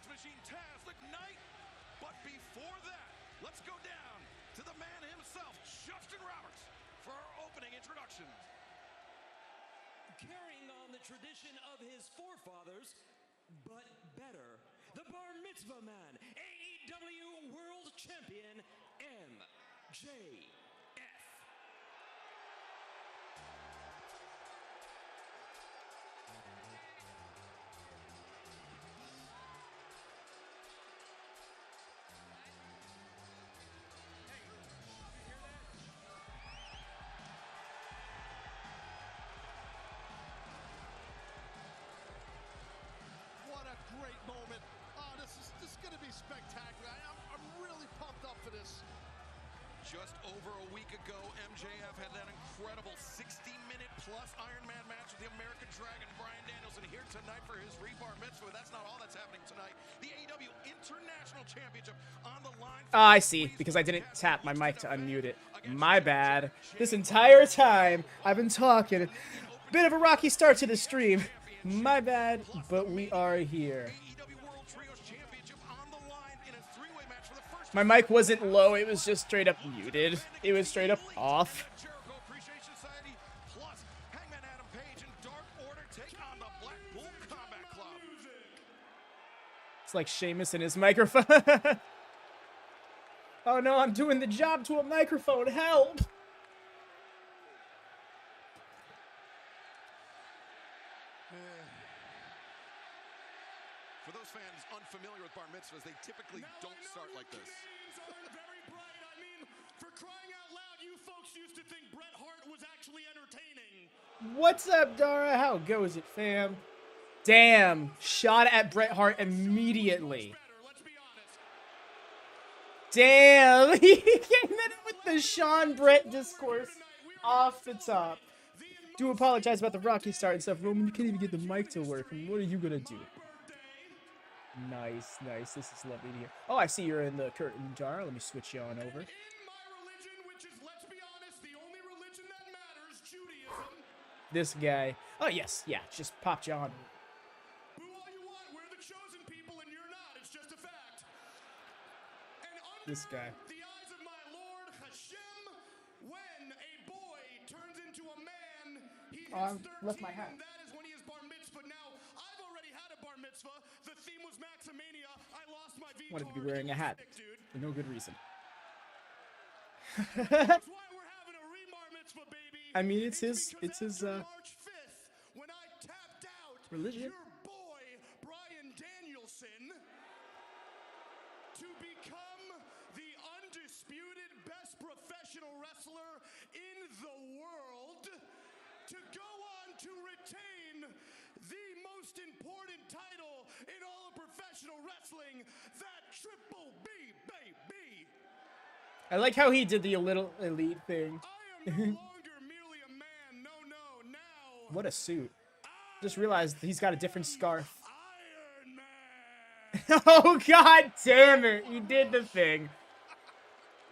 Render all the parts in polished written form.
Machine Taz Ignite. But before that, let's go down to the man himself, Justin Roberts, for our opening introduction. Carrying on the tradition of his forefathers, but better, the Bar Mitzvah Man, AEW World Champion, MJF. Great moment. Oh, this is going to be spectacular. I'm really pumped up for this. Just over a week ago, MJF had that incredible 60-minute plus Iron Man match with the American Dragon, Bryan Danielson, here tonight for his Bar Mitzvah. That's not all that's happening tonight. The AEW International Championship on the line. I see, because I didn't tap my mic to unmute it. My bad. This entire time, I've been talking. Bit of a rocky start to the stream. My bad, but we are here. My mic wasn't low, it was just straight up muted. It was straight up off. It's like Sheamus and his microphone. Oh no, I'm doing the job to a microphone. Help! For those fans unfamiliar with Bar Mitzvahs, they typically don't start like this. Aren't very bright. I mean, for crying out loud, you folks used to think Bret Hart was actually entertaining. What's up, Dara? How goes it, fam? Damn, shot at Bret Hart immediately. Damn, he came in with the Sean Brett discourse off the top. Do apologize about the rocky start and stuff, Roman. You can't even get the mic to work. What are you gonna do? Nice, nice. This is lovely to hear. Oh, I see you're in the curtain, Dara. Let me switch you on over. In my religion, which is, let's be honest, the only religion that matters, Judaism. This guy. Oh, yes. Yeah, just popped you on. Boo all you want. We're the chosen people and you're not. It's just a fact. And under This guy. the eyes of my Lord Hashem, when a boy turns into a man, he is 13. Left my hat. That is when he is Bar Mitzvah. Now, I've already had a Bar Mitzvah. The theme was Maximania. I lost my V Wanted to be card. wearing a hat Dude. for no good reason. That's why we're having a Bar Mitzvah, baby. I mean, it's his March 5th, when I tapped out religion. your boy Bryan Danielson to become the undisputed best professional wrestler in the world, to go on to retain the most important title in all of professional wrestling, that Triple B, baby. I like how he did the little elite thing. I am no longer merely a man. No, now. What a suit. Just realized he's got a different scarf. Iron Man. Oh, god damn it. He did the thing.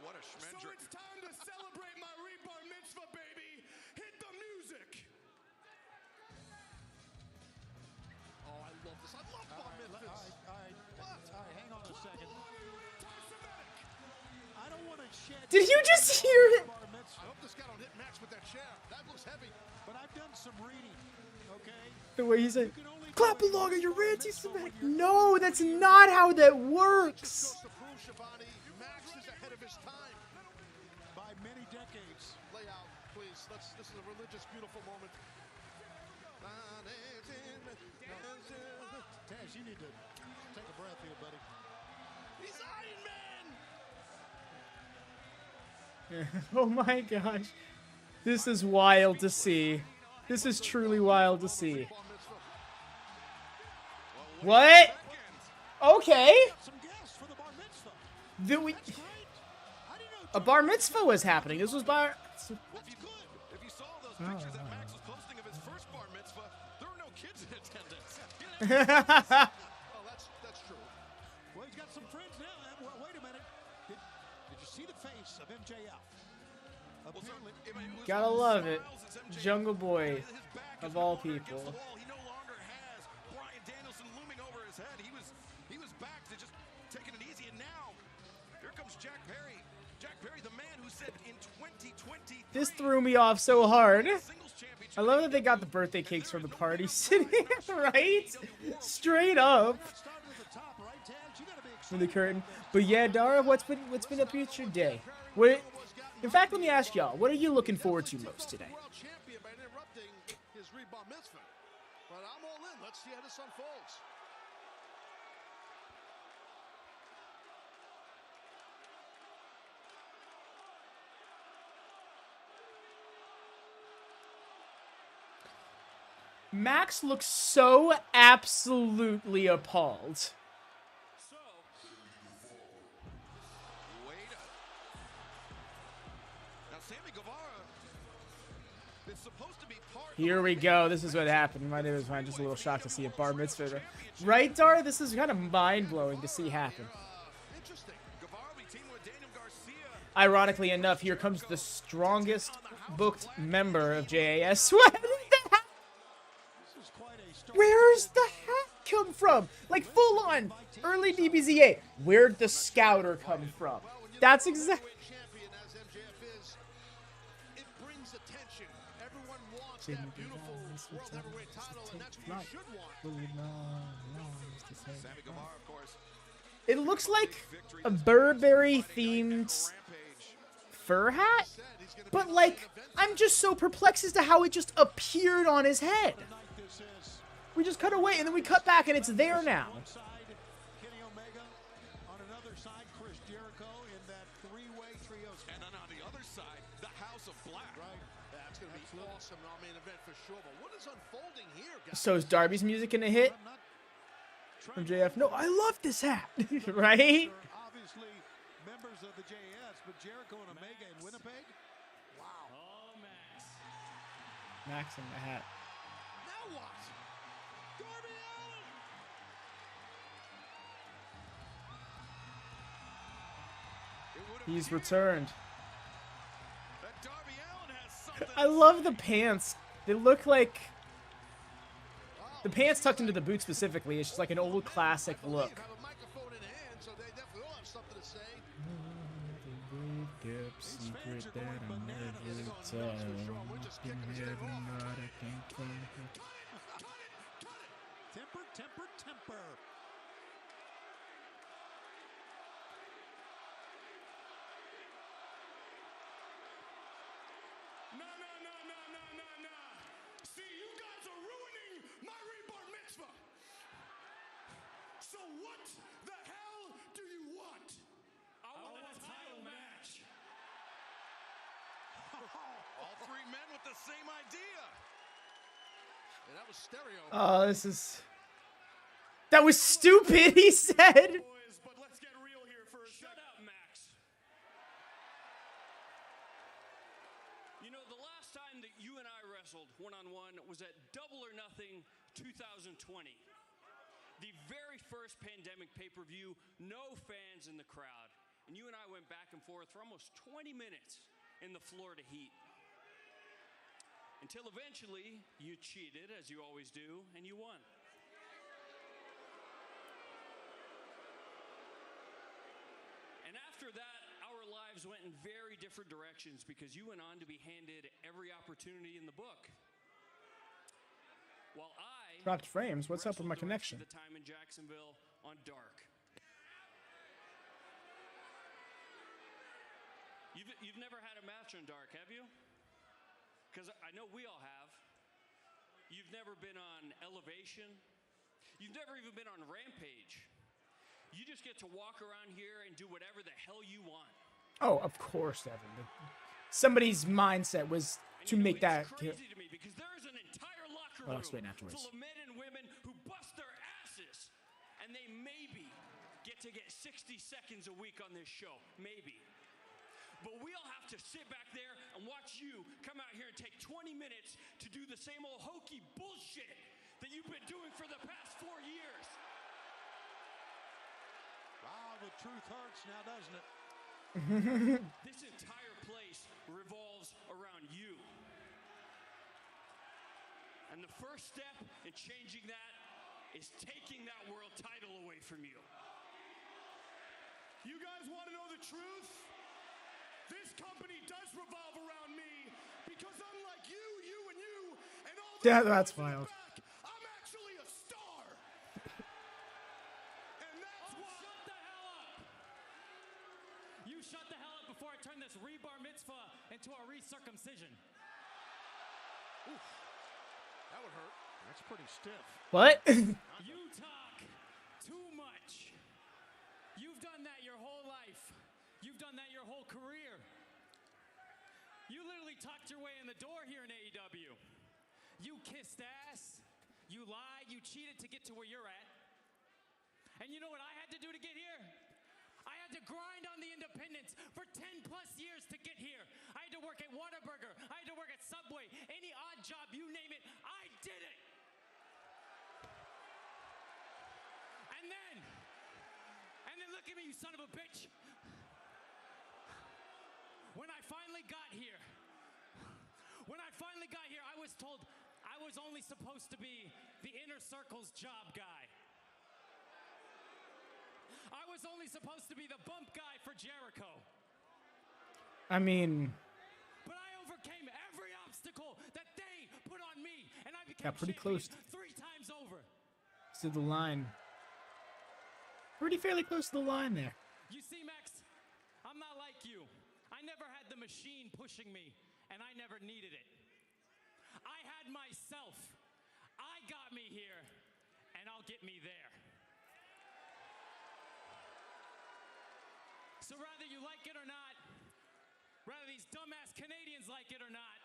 What a So schmendrick. it's time to celebrate my Bar Mitzvah, baby. Hit the music. Oh, I love this. I love Bar Mitzvahs. All right, hang on a second. I don't want to shed. Did you just hear it? Bar Mitzvah. I hope this guy don't hit Max with that chair. That looks heavy. But I've done some reading, okay? The way he said, You can only clap go along at your Bar ranty Mitzvah smack. when you're No, that's not how that works. Goes to prove, Schiavone, Max is ahead of his time. by many decades. Lay out, please. This is a religious, beautiful moment. Taz, you need to take a breath here, buddy. He's Iron Man. Oh my gosh. This is wild to see. This is truly wild to see. Bar Mitzvah. What? Okay. Some gas for the Bar Mitzvah. Then we, Great. I didn't know a bar mitzvah was happening. This was bar. If you saw those pictures that Max was posting of his first Bar Mitzvah, there were no kids in attendance. Oh, that's true. Well, he's got some friends now. Well, wait a minute. Did you see the face of MJF? Apparently, Gotta love it. Jungle Boy, of all people. He no longer has Bryan Danielson looming over his head. He was back This threw me off so hard. I love that they got the birthday cakes from the party sitting right, straight up from the curtain. But yeah, Dara, what's been up with your day? What? In fact, let me ask y'all, what are you looking forward to most today? But I'm all in. Let's see how this unfolds. Max looks so absolutely appalled. Here we go. This is what happened. My name is Ryan. Just a little shocked to see a bar mitzvah. Right, Dar? This is kind of mind-blowing to see happen. Ironically enough, here comes the strongest booked member of JAS. Where's the hat come from? Like, full on, early DBZA. Where'd the scouter come from? That's exactly... That beautiful world heavyweight title, and that's what you should want. It looks like a Burberry-themed fur hat, but like, I'm just so perplexed as to how it just appeared on his head. We just cut away, and then we cut back, and it's there now. And then on the other side, the House of Black. Right. That's going to be awesome in our main event for sure. But what is unfolding here, guys? So is Darby's music gonna hit from JF? No, I love this hat, right? Obviously, members of the JS, but Jericho and Omega in Winnipeg. Wow. Oh, Max. Max in the hat. Now what? Darby Allin. He's returned. That Darby Allin has something. I love the pants. They look like... The pants tucked into the boot specifically. It's just like an old classic look. Have a microphone in hand, so they definitely all have something to say. Secret that I never tell. Temper. No. See, you guys are ruining my reborn mitzvah. So what the hell do you want? I want a title match. All three men with the same idea. Yeah, that was stereo. Oh, this is... That was stupid, he said. Boys, but let's get real here for a Shut second. up, Max. You know, the last time that you and I wrestled one-on-one was at Double or Nothing 2020. The very first pandemic pay-per-view, no fans in the crowd. And you and I went back and forth for almost 20 minutes in the Florida heat. Until eventually, you cheated, as you always do, and you won. And after that, our lives went in very different directions because you went on to be handed every opportunity in the book. While I Dropped frames. What's up with my connection? the time in Jacksonville on Dark. You've never had a match on Dark, have you? Because I know we all have. You've never been on Elevation. You've never even been on Rampage. You just get to walk around here and do whatever the hell you want. Oh, of course, Evan. Somebody's mindset was to And make that... it's crazy to me because there is an entire locker I'll room explain afterwards. full of men and women who bust their asses, and they maybe get 60 seconds a week on this show, maybe. But we all have to sit back there and watch you come out here and take 20 minutes to do the same old hokey bullshit that you've been doing for the past 4 years. Wow, the truth hurts now, doesn't it? This entire place revolves around you. And the first step in changing that is taking that world title away from you. You guys want to know the truth? this company does revolve around me because unlike you, and all Yeah, those that's guys in the wild. back, I'm actually a star. And that's why. Shut the hell up! You shut the hell up before I turn this rebar mitzvah into a recircumcision. That would hurt. That's pretty stiff. What? You talk too much. You've done that your whole life. You've done that your whole career. You literally talked your way in the door here in AEW. You kissed ass. You lied. You cheated to get to where you're at. And you know what I had to do to get here? I had to grind on the independents for 10 plus years to get here. I had to work at Whataburger. I had to work at Subway. Any odd job, you name it, I did it. And then look at me, you son of a bitch. When I finally got here, I was told I was only supposed to be the inner circle's job guy. I was only supposed to be the bump guy for Jericho. I mean, But I overcame every obstacle that they put on me, and I became got pretty champion close 3 times over. to the line. Pretty fairly close to the line there. You see, Max, I'm not like you. I never had the machine pushing me, and I never needed it. I had myself. I got me here, and I'll get me there. So rather you like it or not, rather these dumbass Canadians like it or not,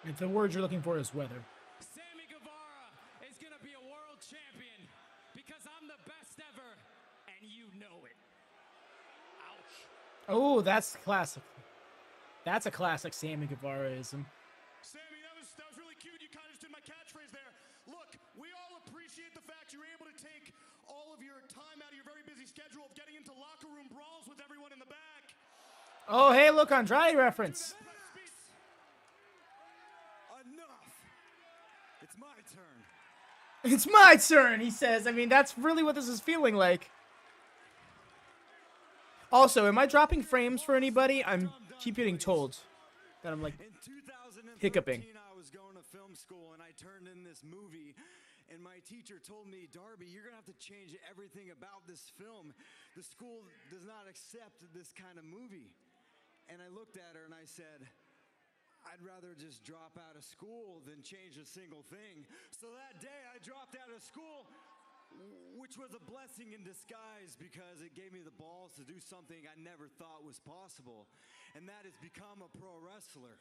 If the word you're looking for is weather. Sammy Guevara is going to be a world champion because I'm the best ever, and you know it. Ouch. Oh, that's classic. That's a classic Sammy Guevara-ism. Sammy, that was really cute. You kind of just did my catchphrase there. Look, we all appreciate the fact you were able to take all of your time out of your very busy schedule of getting into locker room brawls with everyone in the back. Oh, hey, look, Andrade reference. Enough. It's my turn. It's my turn, he says. I mean, that's really what this is feeling like. Also, am I dropping frames for anybody? I'm keep getting told that I'm like In 2013, hiccuping. I was going to film school and I turned in this movie. And my teacher told me, Darby, you're going to have to change everything about this film. The school does not accept this kind of movie. And I looked at her and I said, I'd rather just drop out of school than change a single thing. So that day I dropped out of school, which was a blessing in disguise because it gave me the balls to do something I never thought was possible. And that is become a pro wrestler.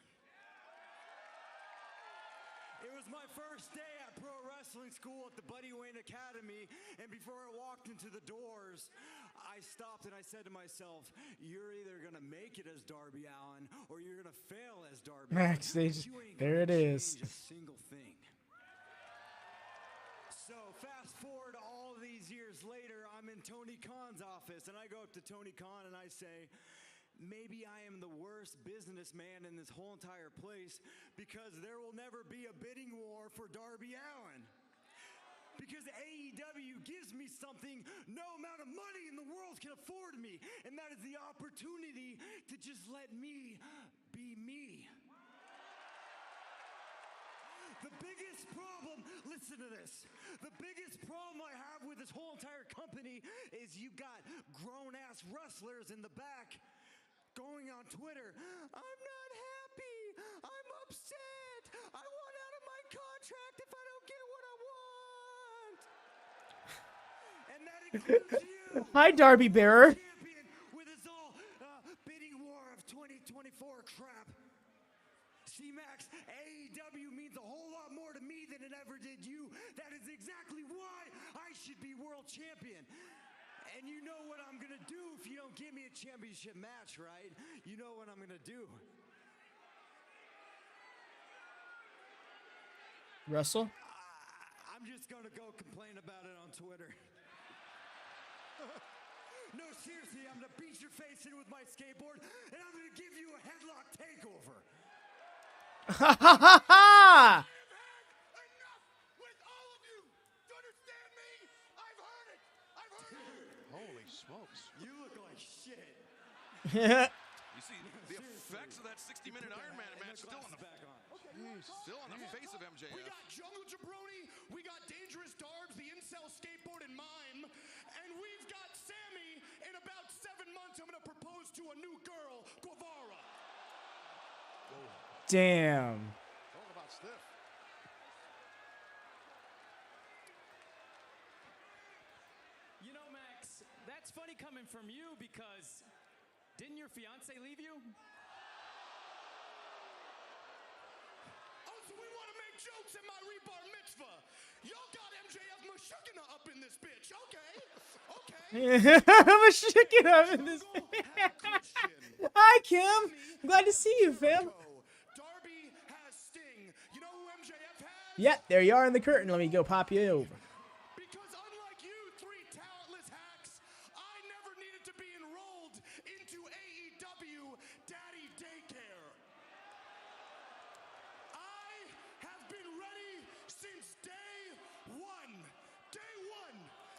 It was my first day at pro wrestling school at the Buddy Wayne Academy, and before I walked into the doors, I stopped and I said to myself, you're either going to make it as Darby Allin or you're going to fail as Darby Allin. Backstage, You ain't there it gonna is. change a single thing. So fast forward all these years later, I'm in Tony Khan's office, and I go up to Tony Khan and I say, maybe I am the worst businessman in this whole entire place because there will never be a bidding war for Darby Allin. Because AEW gives me something no amount of money in the world can afford me, and that is the opportunity to just let me be me. The biggest problem, listen to this, the biggest problem I have with this whole entire company is you got grown-ass wrestlers in the back going on Twitter, I'm not happy, I'm upset, I want out of my contract if I don't get what I want. And that includes you. Hi, Darby Bearer. Champion with his all bidding war of 2024 crap. See, Max, AEW means a whole lot more to me than it ever did you. That is exactly why I should be world champion. And you know what I'm going to do if you don't give me a championship match, right? You know what I'm going to do. Russell? I'm just going to go complain about it on Twitter. No, seriously, I'm going to beat your face in with my skateboard, and I'm going to give you a headlock takeover. Ha ha ha ha! Enough with all of you! Do you understand me? I've heard it! I've heard it! Holy smokes. You look like shit. You see the effects of that 60-minute Iron Man match still on the face of MJF. We got Jungle Jabroni, we got Dangerous Darbs, the Incel Skateboard, and Mime, and we've got Sammy. In about 7 months, I'm gonna propose to a new girl, Guevara. Damn. Talk about stiff. You know, Max, that's funny coming from you because didn't your fiance leave you? Oh, so we want to make jokes at my rebar mitzvah. Y'all got MJF Mashukina up in this bitch. Okay. I'm shaking up in this. Hi, Kim. Glad to see you, fam. Darby has Sting. You know who MJF has? Yeah, there you are in the curtain. Let me go pop you over. Because unlike you three talentless hacks, I never needed to be enrolled into AEW Daddy Daycare. I have been ready since day one. Day one.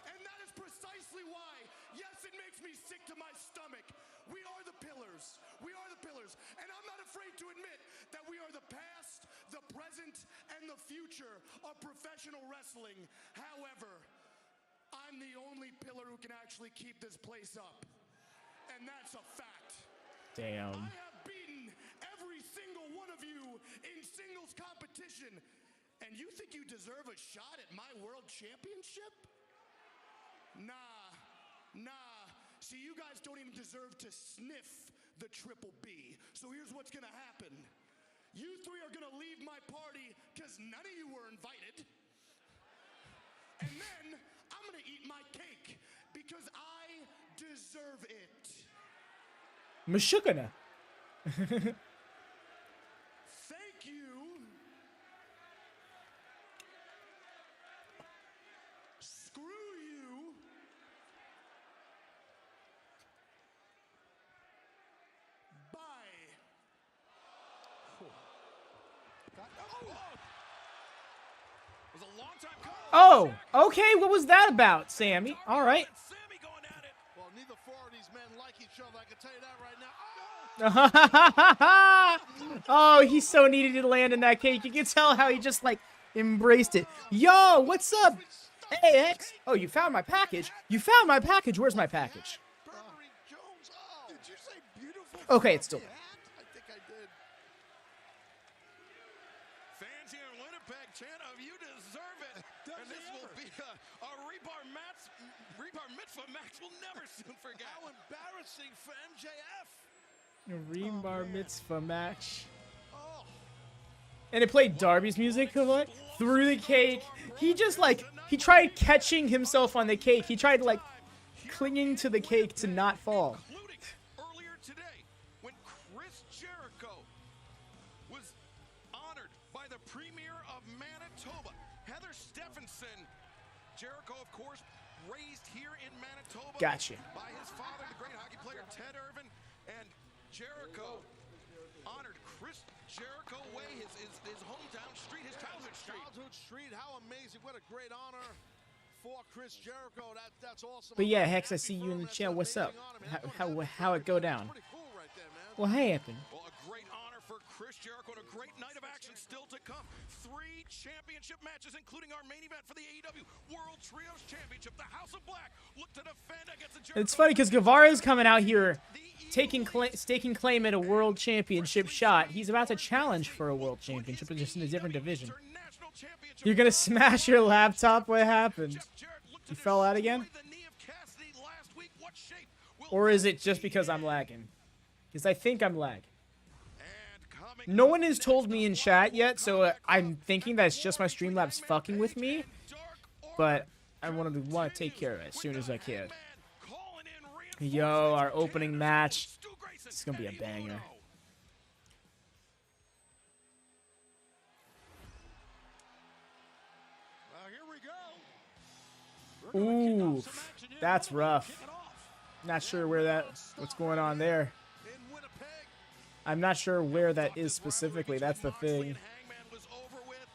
And that is precisely why, yes, it makes me sick to my stomach. We are the pillars. We are the pillars. And I'm not afraid to admit that we are the past, the present, and the future of professional wrestling. However, I'm the only pillar who can actually keep this place up. And that's a fact. Damn. I have beaten every single one of you in singles competition. And you think you deserve a shot at my world championship? Nah. See, you guys don't even deserve to sniff the Triple B. So here's what's gonna happen. You three are gonna leave my party because none of you were invited. And then I'm gonna eat my cake because I deserve it. Mashukana. Thank you. Screw you. Bye. It was a long time coming. Oh, okay. What was that about, Sammy? All right. Sammy going at it. Well, neither four of these men like each other. I can tell you that right now. Oh, he so needed to land in that cake. You can tell how he just like embraced it. Yo, what's up? Hey, X. Oh, you found my package. You found my package. Where's my package? Burberry Jones. Oh, did you say beautiful? Okay, it's still there. I think I did. Fans here in Winnipeg chant of you deserve it. And this will be a rebar mitzvah Max will never soon forget. How embarrassing for MJF. Rebar mitzvah match. Oh, And it played Darby's music like, through the cake. He just like, he tried catching himself on the cake. He tried like clinging to the cake to not fall. Including earlier today when Chris Jericho was honored by the Premier of Manitoba, Heather Stephenson. Jericho, of course, raised here in Manitoba Gotcha. by his father, the great hockey player Ted Irvin, and Jericho honored Chris Jericho Way, his hometown street, his childhood street. childhood street. How amazing. What a great honor for Chris Jericho. That's awesome. But yeah, Hex, I see you in the chat. What's up? How it go down? Pretty cool right there, man. What happened? Well, a great honor for Chris Jericho and a great night of action still to come. 3 championship matches, including our main event for the AEW World Trios Championship. The House of Black look to defend against the Jericho. It's funny because Guevara's coming out here staking claim at a world championship shot. He's about to challenge for a world championship, but just in a different division. You're gonna smash your laptop? What happened? You fell out again? Or is it just because I'm lagging? Because I think I'm lagging. No one has told me in chat yet, so I'm thinking that it's just my Streamlabs fucking with me. But I want to take care of it as soon as I can. Yo, our opening match. It's gonna be a banger. Ooh, that's rough. Not sure what's going on there. I'm not sure where that is specifically. That's the thing. Hangman was over with,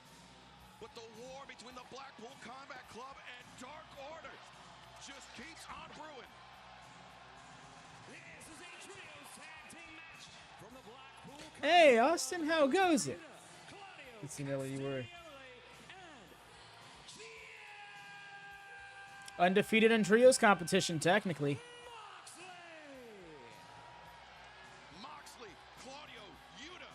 but the war between the Blackpool Combat Club and Dark Order just keeps on brewing. This is a trios Hey, Austin, how goes it? It seemed like you were undefeated in trios competition, technically. Moxley, Claudio, Yuta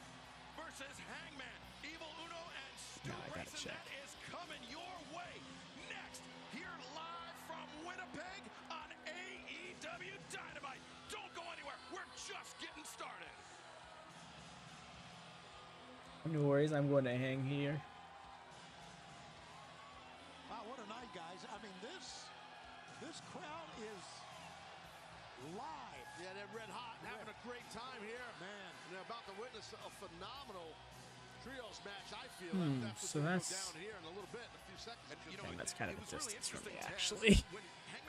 versus Hangman, Evil Uno, and Stu Grayson. That is coming your way next, here live from Winnipeg on AEW Dynamite. Don't go anywhere. We're just getting started. No worries, I'm going to hang here. Wow, what a night, guys. I mean, this crowd is live. Yeah, they're red hot, having a great time here. Man, and they're about to witness a phenomenal trios match, I feel. So that's... Down here in a little bit, in a few seconds. Damn, that's kind of a distance from me, actually.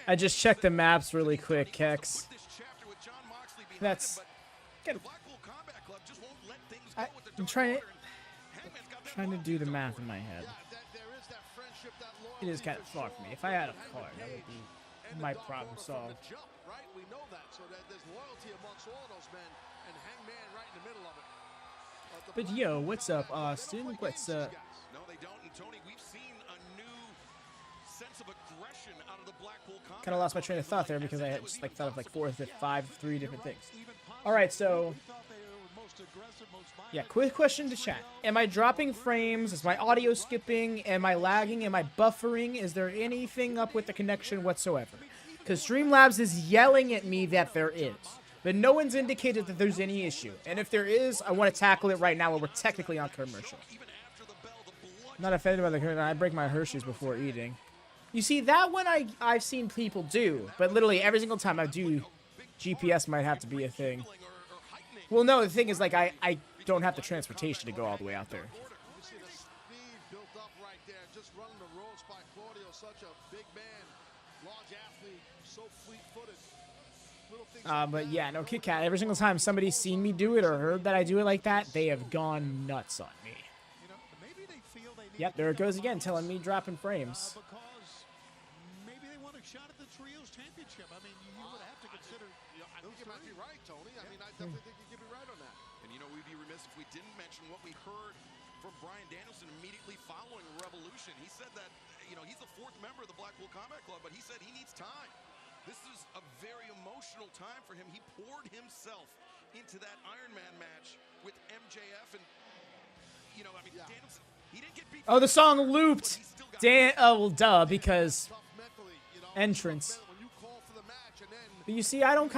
I just checked the maps really quick, Kex. That's... I'm trying to do the math in my head. It is kind of far from me. If I had a car, that would be my problem solved. We know that, so that there's loyalty amongst all those men, and Hangman right in the middle of it. But yo, what's up, Austin? What's up? No, they don't. And Tony, we've seen a new sense of aggression out of the Blackpool Combat. Kind of lost my train of thought there because I had just like thought of like three different things. All right, so yeah, quick question to chat. Am I dropping frames? Is my audio skipping? Am I lagging? Am I buffering? Is there anything up with the connection whatsoever? Because Streamlabs is yelling at me that there is. But no one's indicated that there's any issue. And if there is, I want to tackle it right now when we're technically on commercial. I'm not offended by the commercial. I break my Hershey's before eating. You see, that one I've seen people do. But literally every single time I do, GPS might have to be a thing. Well, no, the thing is, like, I don't have the transportation to go all the way out there. You see the speed built up right there, just running the ropes by Claudio, such a big man, large athlete, so fleet-footed. But yeah, no, Kit Kat, every single time somebody's seen me do it or heard that I do it like that, they have gone nuts on me. Yep, there it goes again, telling me dropping frames. Because maybe they want a shot at the Trios Championship. I mean, you would have to consider. I think you might be right, Tony. I mean, I definitely think you could be right on that. And you know, we'd be remiss if we didn't mention what we heard from Bryan Danielson immediately following Revolution. He said that, you know, he's the fourth member of the Blackpool Combat Club, but he said he needs time. This is a very emotional time for him. He poured himself into that Iron Man match with MJF, and, you know, I mean, Danielson, he didn't get beat. Oh, the song looped. Oh, well, duh, because entrance. But you see, I don't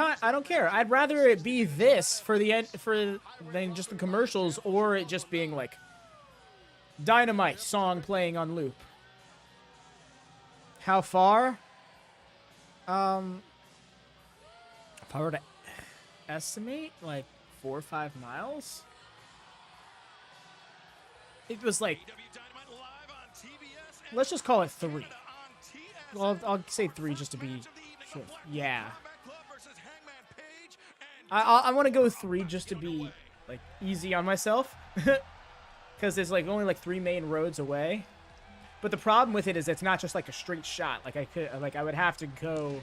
care. I'd rather it be this for the end than just the commercials, or it just being like Dynamite song playing on loop. How far? If I were to estimate, like 4 or 5 miles. It was like, let's just call it 3. Well, I'll say 3 just to be sure. Yeah. I want to go 3 just to be like easy on myself, because there's like only like 3 main roads away. But the problem with it is it's not just like a straight shot. Like I would have to go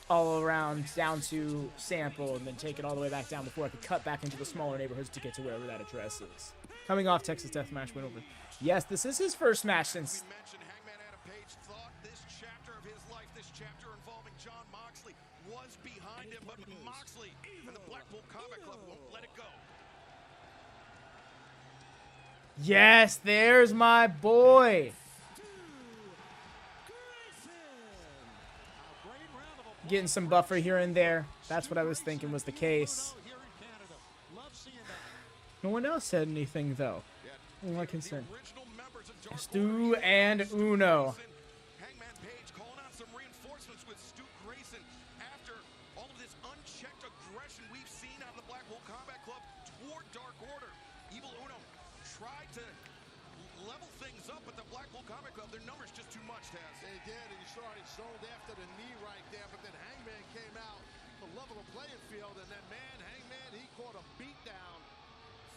all around down to Sample and then take it all the way back down before I could cut back into the smaller neighborhoods to get to wherever that address is. Coming off Texas Deathmatch win over. Yes, this is his first match since. We mentioned Hangman Adam Page thought this chapter of his life, this chapter involving John Moxley, was behind him, but Moxley and the Blackpool Combat Club won't let it go. Yes, there's my boy. Getting some buffer here and there. That's what I was thinking was the case. No one else said anything, though. Only concern. Stu and Uno. Hangman Page calling out some reinforcements with Stu Grayson after all of this unchecked aggression we've seen out of the Blackpool Combat Club toward Dark Order. Evil Uno tried to level things up, but the Blackpool Combat Club, their numbers just too much, Taz. They did, and you saw it zoned after the knee right there, but then Hangman came out to level the playing field, and then Hangman, he caught a beat down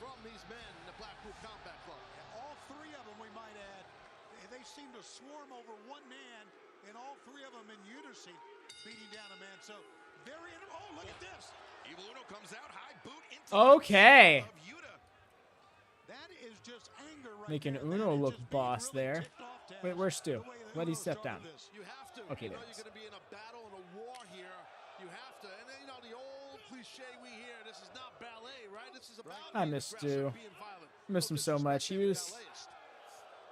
from these men in the Blackpool Combat Club. All 3 of them, we might add, they seem to swarm over one man, and all 3 of them in unison beating down a man. So very. Oh, look at this. Evil Uno comes out, high boot into Okay. Yuta. Making Uno look boss there. Wait, where's Stu? Let him step down. You have to. Okay, you there know it is. you're going to be in a battle and a war here. You have to. And you know the old cliche we hear, this is not ballet, right? This is about I being miss aggressive, Stu. being violent. Missed him No so much. He was disrespect to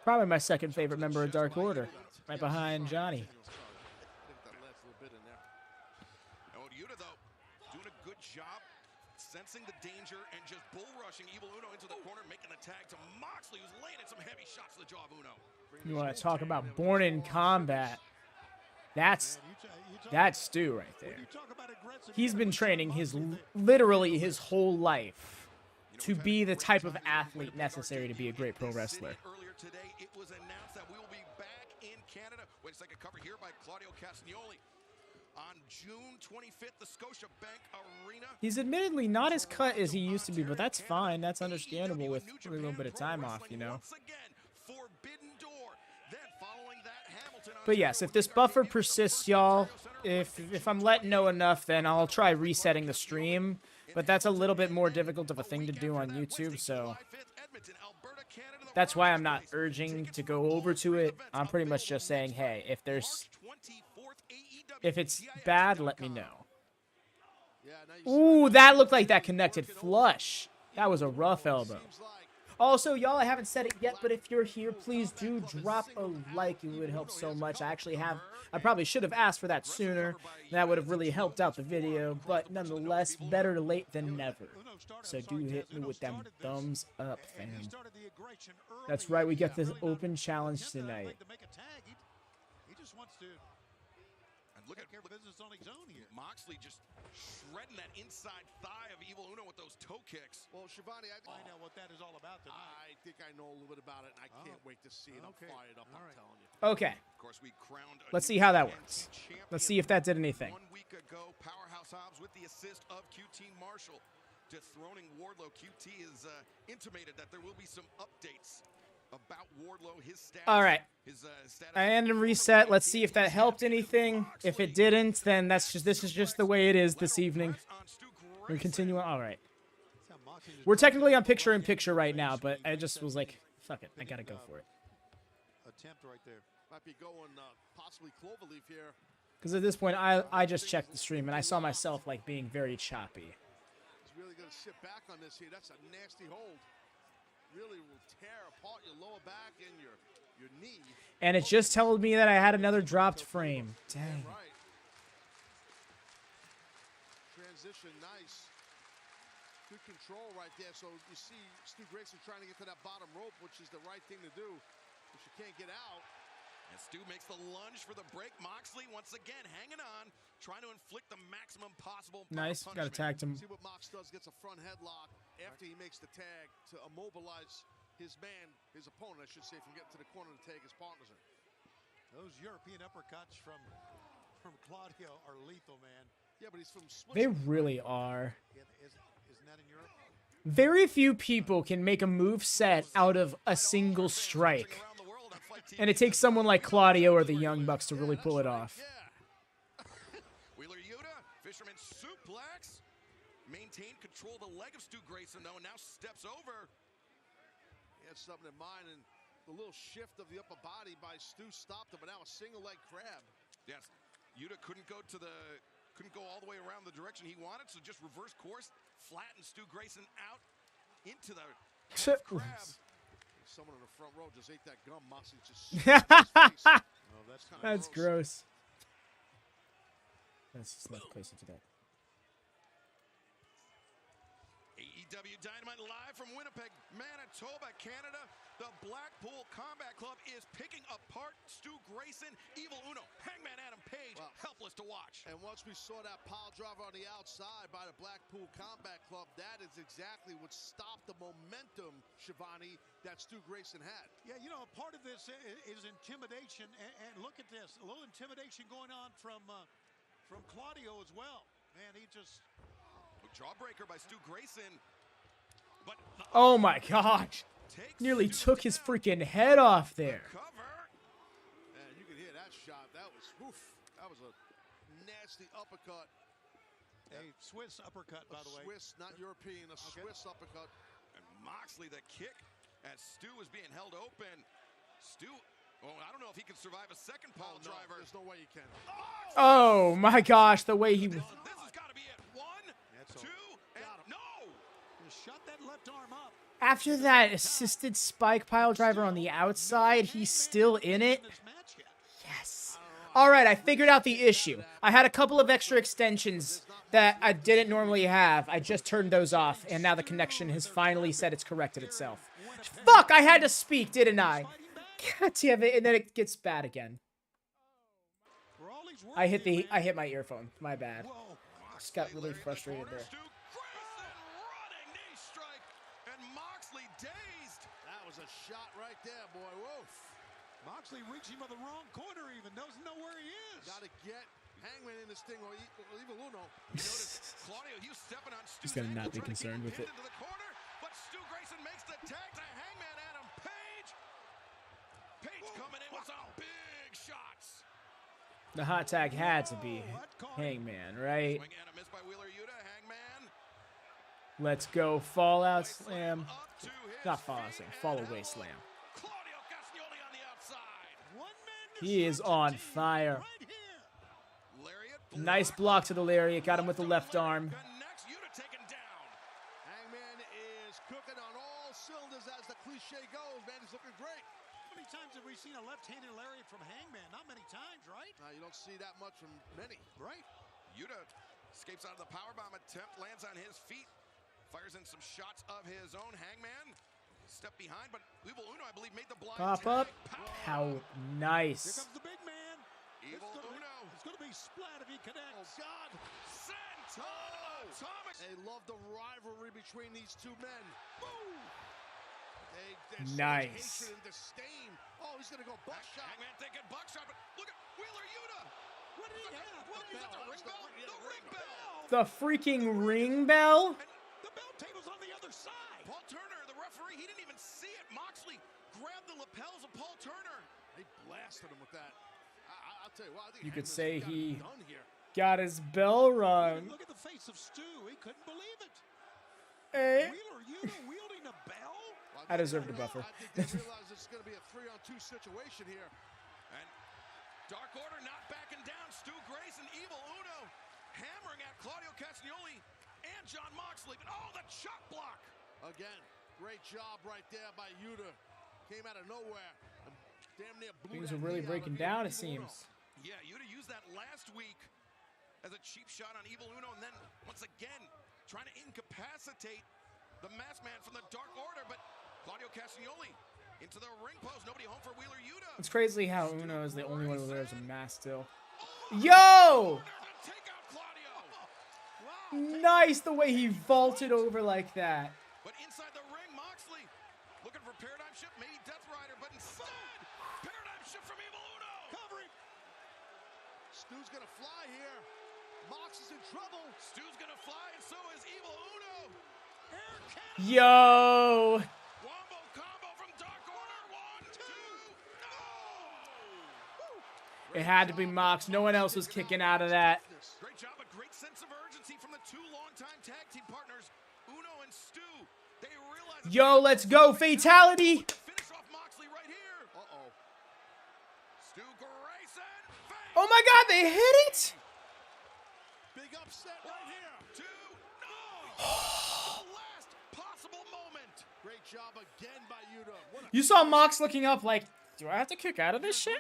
probably my second favorite member of Dark Order, right behind Johnny. I think that last little bit in there. Oh, Yuta, though, doing a good job sensing the danger and just bull rushing Evil Uno into the corner, making the tag to Moxley, who's laying in some heavy shots to the jaw of Uno. You want to talk about born in combat? That's Stu right there. He's been training literally his whole life to be the type of athlete necessary to be a great pro wrestler. Earlier today, it was announced that we will be back in Canada. Wait a second, cover here by Claudio Castagnoli. On June 25th, the Scotiabank Arena. He's admittedly not as cut as he used to be, but that's fine. That's understandable with a little bit of time off, you know. But yes, if this buffer persists, y'all, if I'm letting know enough, then I'll try resetting the stream. But that's a little bit more difficult of a thing to do on YouTube, so that's why I'm not urging to go over to it. I'm pretty much just saying, hey, if it's bad, let me know. Ooh, that looked like that connected flush. That was a rough elbow. Also, y'all, I haven't said it yet, but if you're here, please do drop a like. It would help so much. I probably should have asked for that sooner. That would have really helped out the video, but nonetheless, better late than never. So do hit me with them thumbs up, fam. That's right, we get this open challenge tonight. He just wants to Look at business on his own here. Moxley just shredding that inside thigh of Evil Uno with those toe kicks. Well, Shivani, I know what that is all about tonight. I think I know a little bit about it, and I can't wait to see it. Okay. I'm fired up, I'm telling you. Okay, Of course, we crowned let's see how that works. Let's see if that did anything. 1 week ago, Powerhouse Hobbs with the assist of QT Marshall dethroning Wardlow. QT has intimated that there will be some updates about Wardlow, his status. All right, Status. I ended reset. Let's see if that helped anything. If it didn't, then this is just the way it is this evening. We continue on. All right. We're technically on picture-in-picture right now, but I just was like, fuck it, I gotta go for it. Attempt right there. Might be going possibly Cloverleaf here. Because at this point, I just checked the stream, and I saw myself, like, being very choppy. He's really going to sit back on this here. That's a nasty hold. Really will tear apart your lower back and your knee. And it just told me that I had another dropped frame. Dang. Right. Transition, nice. Good control right there. So you see Stu Grayson trying to get to that bottom rope, which is the right thing to do. But you can't get out. And Stu makes the lunge for the break. Moxley once again hanging on, trying to inflict the maximum possible. Nice. Got attacked him. See what Mox does, gets a front headlock after he makes the tag to immobilize his man, his opponent, I should say, from getting to the corner to tag his partners in. Those European uppercuts from Claudio are lethal, man. Yeah, but he's from Switzerland. They really are. Yeah, isn't that in Europe? Very few people can make a move set out of a single strike. And it takes someone like Claudio or the Young Bucks to really pull it off. Wheeler Yuta, Fisherman suplex. Maintained control of the leg of Stu Grayson, though, and now steps over. He had something in mind, and the little shift of the upper body by Stu stopped him, but now a single leg crab. Yes, Yuta couldn't go all the way around the direction he wanted, so just reverse course, flattened Stu Grayson out into the crab. Someone in the front row just ate that gum. Moxley just oh, that's gross. That's just not closer to that. AEW Dynamite live from Winnipeg, Manitoba, Canada. The Blackpool Combat Club is picking apart Stu Grayson, Evil Uno, Hangman Adam Page, helpless to watch. And once we saw that pile driver on the outside by the Blackpool Combat Club, that is exactly what stopped the momentum, Shivani, that Stu Grayson had. Yeah, you know, part of this is intimidation, and look at this, a little intimidation going on from Claudio as well. Man, he just... Jawbreaker by Stu Grayson. But oh my gosh. Nearly took his freaking head off there. And you can hear that shot. That was, oof, that was a nasty uppercut. A Swiss uppercut, by the way. Swiss, not European, a Swiss uppercut. And Moxley, the kick as Stu is being held open. Stu, well, I don't know if he can survive a second pile driver. There's no way he can. Oh my gosh, the way he... This has got to be it. 1, 2, and no! Shut that left arm up. After that assisted spike pile driver on the outside, he's still in it. Yes. All right, I figured out the issue. I had a couple of extra extensions that I didn't normally have. I just turned those off, and now the connection has finally said it's corrected itself. Fuck, I had to speak, didn't I? God damn it, and then it gets bad again. I hit my earphone. My bad. Just got really frustrated there. That was a shot right there, boy. Whoa. Moxley reaching him on the wrong corner even. Doesn't know where he is. Got to get Hangman in this thing or even Uno. You notice Claudio, you stepping on Stu's He's gonna not be ankle, concerned with it. into the corner, but Stu Grayson makes the tag to Hangman. Adam Page. Page coming in with some big shots. The hot tag had to be Hangman, right? Swing and a miss by Wheeler Yuta. Hangman. Let's go, Fallout Slam. Up to his Not Fallout Slam, feet, Fall and Away hello, Slam. Claudio Castagnoli on the outside. He is on fire. Lariat. Nice block to the lariat. Got him with the left arm. Next, Yuta taken down. Hangman is cooking on all cylinders as the cliche goes. Man, he's looking great. How many times have we seen a left-handed lariat from Hangman? Not many times, right? You don't see that much from many. Right. Yuta escapes out of the powerbomb attempt, lands on his feet, fires in some shots of his own. Hangman step behind, but Evil Uno, I believe, made the blind Pop tag. up. How nice. Here comes the big man. Evil Uno. It's going to be splat if he connects. Oh, God. Senton Atomic. They love the rivalry between these two men. Boom. There's Nice. so much hatred and disdain. Oh, he's going to go buckshot. Hangman thinking buckshot, but look at Wheeler Yuta. What did he have? What did he have? The ring bell? The ring bell. The freaking ring bell? The bell table's on the other side. Paul Turner, the referee, he didn't even see it. Moxley grabbed the lapels of Paul Turner. They blasted him with that. I'll tell you what, I think You could Hangman's say got he it done here. got his bell rung. Look at the face of Stu. He couldn't believe it. Eh? Wheeler Yuta wielding a bell? Well, I deserve the buffer. I think they realize it's going to be a 3-on-2 situation here. And Dark Order not backing down. Stu Grayson, Evil Uno, hammering at Claudio Castagnoli and John Moxley. But oh, the chop block. Again, great job right there by Yuta. Came out of nowhere. And damn near blew Things that are really knee out breaking of down, it Evil Uno. seems. Yeah, Yuta used that last week as a cheap shot on Evil Uno, and then once again trying to incapacitate the masked man from the Dark Order. But Claudio Castagnoli into the ring post. Nobody home for Wheeler Yuta. It's crazy how Uno is the only one who wears a mask still. Yo! Take out Claudio. Nice the way he vaulted over like that. But inside the ring, Moxley looking for Paradigm Shift, maybe Death Rider, but instead, Paradigm Shift from Evil Uno. Covering. Stu's going to fly here. Mox is in trouble. Stu's going to fly, and so is Evil Uno. Yo! Wombo combo from Dark Order. 1, 2, no! It had to be Mox. No one else was kicking out of that. Great job, a great sense of urgency from the two longtime tag team partners, Uno and Stu. They realize. Yo, let's go. Fatality. Finish off Moxley right here. Uh-oh. Stu Grayson. Oh my God, they hit it. Big upset right here. 2, no! The last possible moment. Great job again by Yuta. What a You saw Mox looking up like, do I have to kick out of this shit?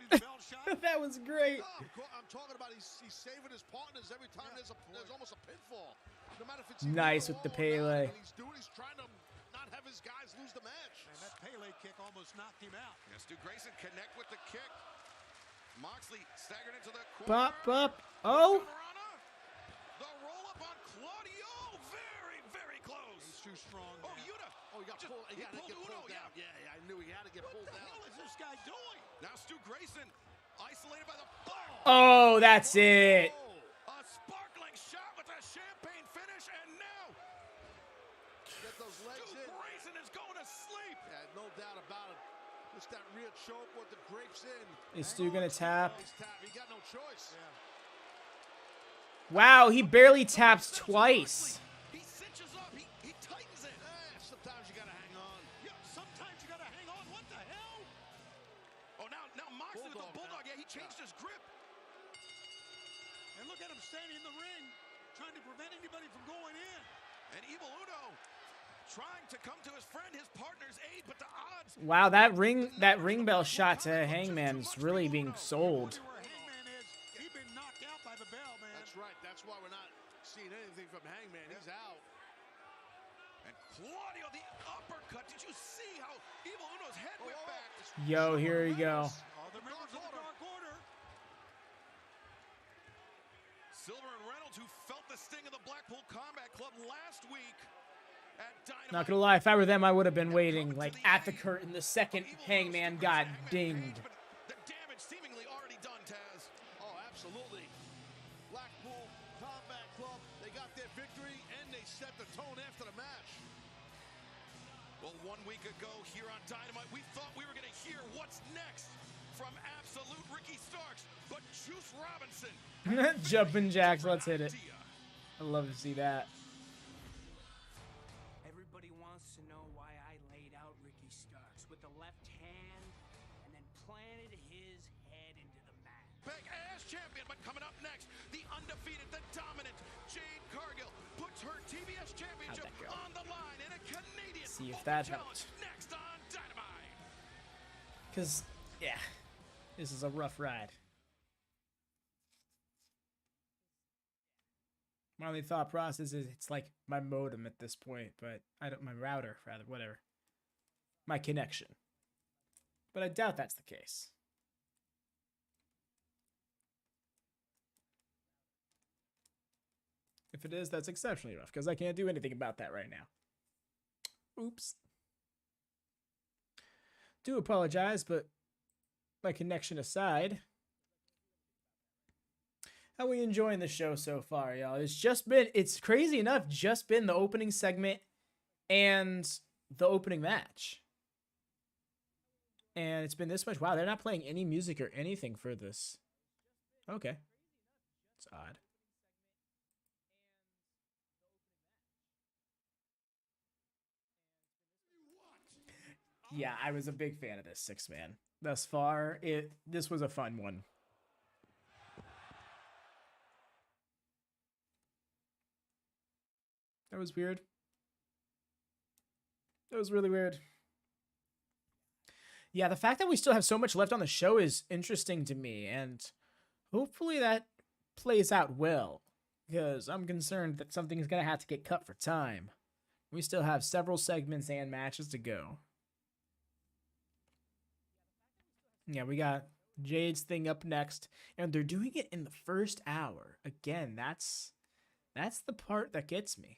That was great. I'm talking about he's saving his partners every time there's almost a pinfall. No matter if it's Nice with the Pele. He's trying to not have his guys lose the match. And that Pele kick almost knocked him out. Yeah, Stu Grayson connect with the kick. Moxley staggered into the corner. Bop. Oh. The roll up on Claudio. Very, very close. He's too strong. Oh, Yuta. Oh, he got pulled. He had to get Uno, pulled down. yeah. Yeah, I knew he had to get pulled What the down. hell is this guy doing? Now Stu Grayson isolated by the ball. Oh, that's it. A sparkling shot with a champagne finish, and now Get those legs Stu in. Grayson is going to sleep. Yeah, no doubt about it. Just that rear choke with the grapes in. Is Stu gonna tap? He's tapped. He got no choice. Wow, he barely taps twice. He cinches up. He tightens it. Sometimes you gotta hang on. Yeah, sometimes you got Moxley with the Bulldog. Yeah, he changed his grip. And look at him standing in the ring, trying to prevent anybody from going in. And Evil Uno trying to come to his friend, his partner's aid, but the odds. Wow, that ring bell shot to Hangman is really being sold. Where Hangman is, he's been knocked out by the bell, man. That's right. That's why we're not seeing anything from Hangman. He's out. And Claudio, the uppercut. Did you see how Evil Uno's head went back? Yo, here you go. All the members of the Dark Order. Silver and Reynolds, who felt the sting of the Blackpool Combat Club last week at Dynamite. Not gonna lie, if I were them, I would have been waiting, like, at the curtain the second Hangman got dinged. The damage seemingly already done, Taz. Oh, absolutely. Blackpool Combat Club, they got their victory, and they set the tone after the match. Well, 1 week ago here on Dynamite, we thought we were going to hear what's next from Absolute Ricky Starks, but Juice Robinson. Jumping jacks, let's hit it. I love to see that. Everybody wants to know why I laid out Ricky Starks with the left hand and then planted his head into the mat. Big ass champion, but coming up next, the undefeated, the dominant Jade Cargill puts her TBS championship on the line in a Canadian. See if that challenge helped. next on Dynamite. Because, yeah, this is a rough ride. My only thought process is it's like my modem at this point, but I don't, my router, rather, whatever. My connection. But I doubt that's the case. If it is, that's exceptionally rough, because I can't do anything about that right now. Oops. Do apologize, but my connection aside, how are we enjoying the show so far, y'all? It's crazy enough, just been the opening segment and the opening match. And it's been this much. Wow, they're not playing any music or anything for this. Okay. It's odd. Yeah, I was a big fan of this 6-man. Thus far, this was a fun one. That was weird. That was really weird. Yeah, the fact that we still have so much left on the show is interesting to me, and hopefully that plays out well, because I'm concerned that something's going to have to get cut for time. We still have several segments and matches to go. Yeah, we got Jade's thing up next, and they're doing it in the first hour. Again, that's the part that gets me.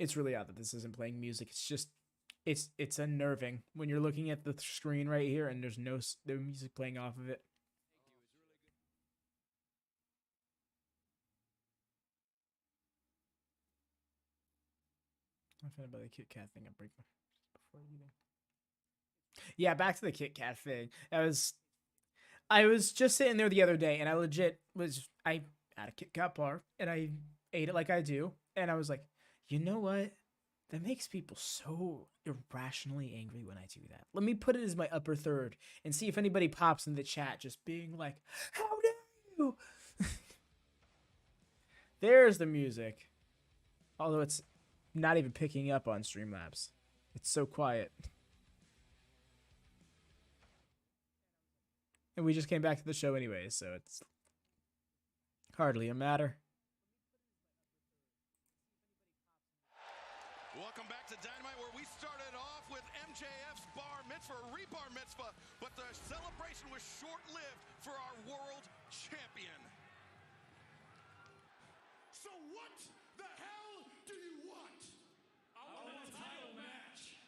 It's really odd that this isn't playing music. It's just, it's unnerving when you're looking at the screen right here and there's no music playing off of it. I'm offended by the Kit Kat thing. I'm breaking before eating. Yeah, back to the Kit Kat thing. I was just sitting there the other day, and I had a Kit Kat bar, and I ate it like I do, and I was like, you know what? That makes people so irrationally angry when I do that. Let me put it as my upper third and see if anybody pops in the chat just being like, how dare you? There's the music. Although it's not even picking up on Streamlabs. It's so quiet. And we just came back to the show anyway, so it's hardly a matter. Welcome back to Dynamite, where we started off with MJF's bar mitzvah, rebar mitzvah, but the celebration was short-lived for our world champion. So what the hell do you want? I want a title match.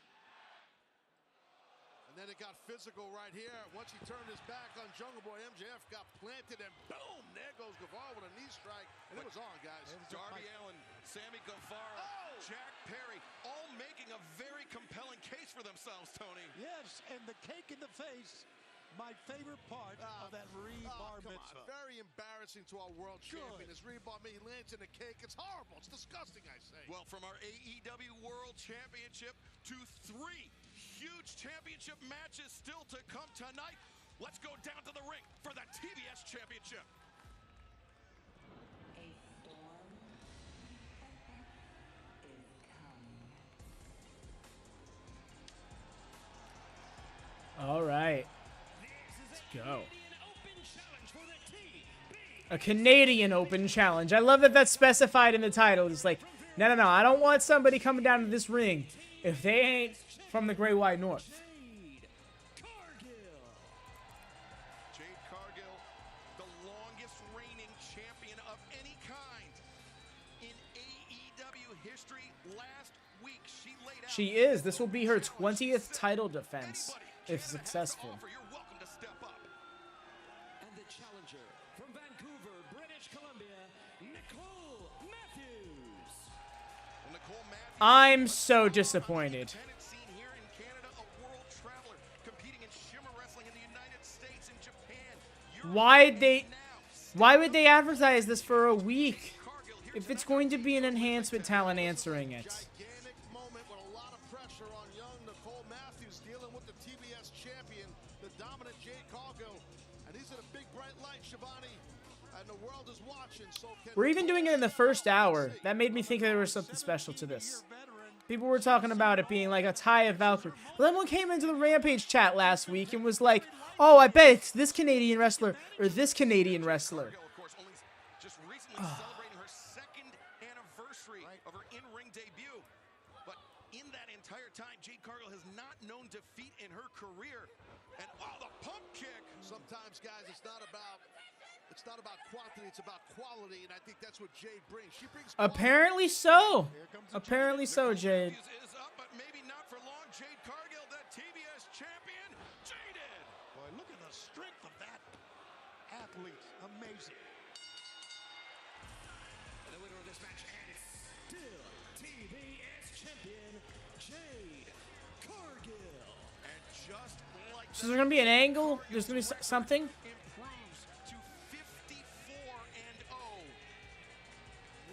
And then it got physical right here. Once he turned his back on Jungle Boy, MJF got planted, and boom, there goes Guevara with a knee strike. And it was on, guys. Darby Allin, Sammy Guevara, Jack Perry, all making a very compelling case for themselves, Tony. Yes, and the cake in the face My favorite part of that rebar mitzvah. Very embarrassing to our world champion. His rebar, he lands in the cake. It's horrible. It's disgusting, I say. Well, from our AEW World Championship to 3 huge championship matches still to come tonight. Let's go down to the ring for the TBS Championship. A storm is coming. All right. Let's go. A Canadian Open Challenge. I love that that's specified in the title. It's like, no. I don't want somebody coming down to this ring if they ain't from the Great White North. Jade Cargill, the longest reigning champion of any kind in AEW history. Last week, she laid out. She is. This will be her 20th title defense, if successful. You're welcome to step up. And the challenger from Vancouver, British Columbia, Nicole Matthews. Well, Nicole Matthews, I'm so disappointed. scene here in Canada, a world traveler competing in Shimmer Wrestling in the United States and Japan. Why would they advertise this for a week if it's going to be an enhancement talent answering it? Gigantic moment with a lot of pressure on young Nicole Matthews dealing with the TBS champion, the dominant Jade Cargill. And these are the big bright lights, Shivani. And the world is watching. So We're even doing it in the first hour. That made me think there was something special to this. People were talking about it being like a tie of Valkyrie. Well, then one came into the Rampage chat last week and was like, oh, I bet it's this Canadian wrestler or this Canadian wrestler. Of course, only just recently celebrating her 2nd anniversary of her in-ring debut. But in that entire time, Jade Cargill has not known defeat in her career. And the pump kick. sometimes, guys, it's not about quantity, it's about quality, and I think that's what Jade brings. She brings quality. Apparently so. Apparently so, Jade. Is up, but maybe not for long. Jade Cargill, the TBS champion, Jaded. Boy, look at the strength of that athlete. Amazing. And the winner of this match and still TBS champion, Jade Cargill. And just like So there's going to be an angle? There's going to be something? improves to 54-0.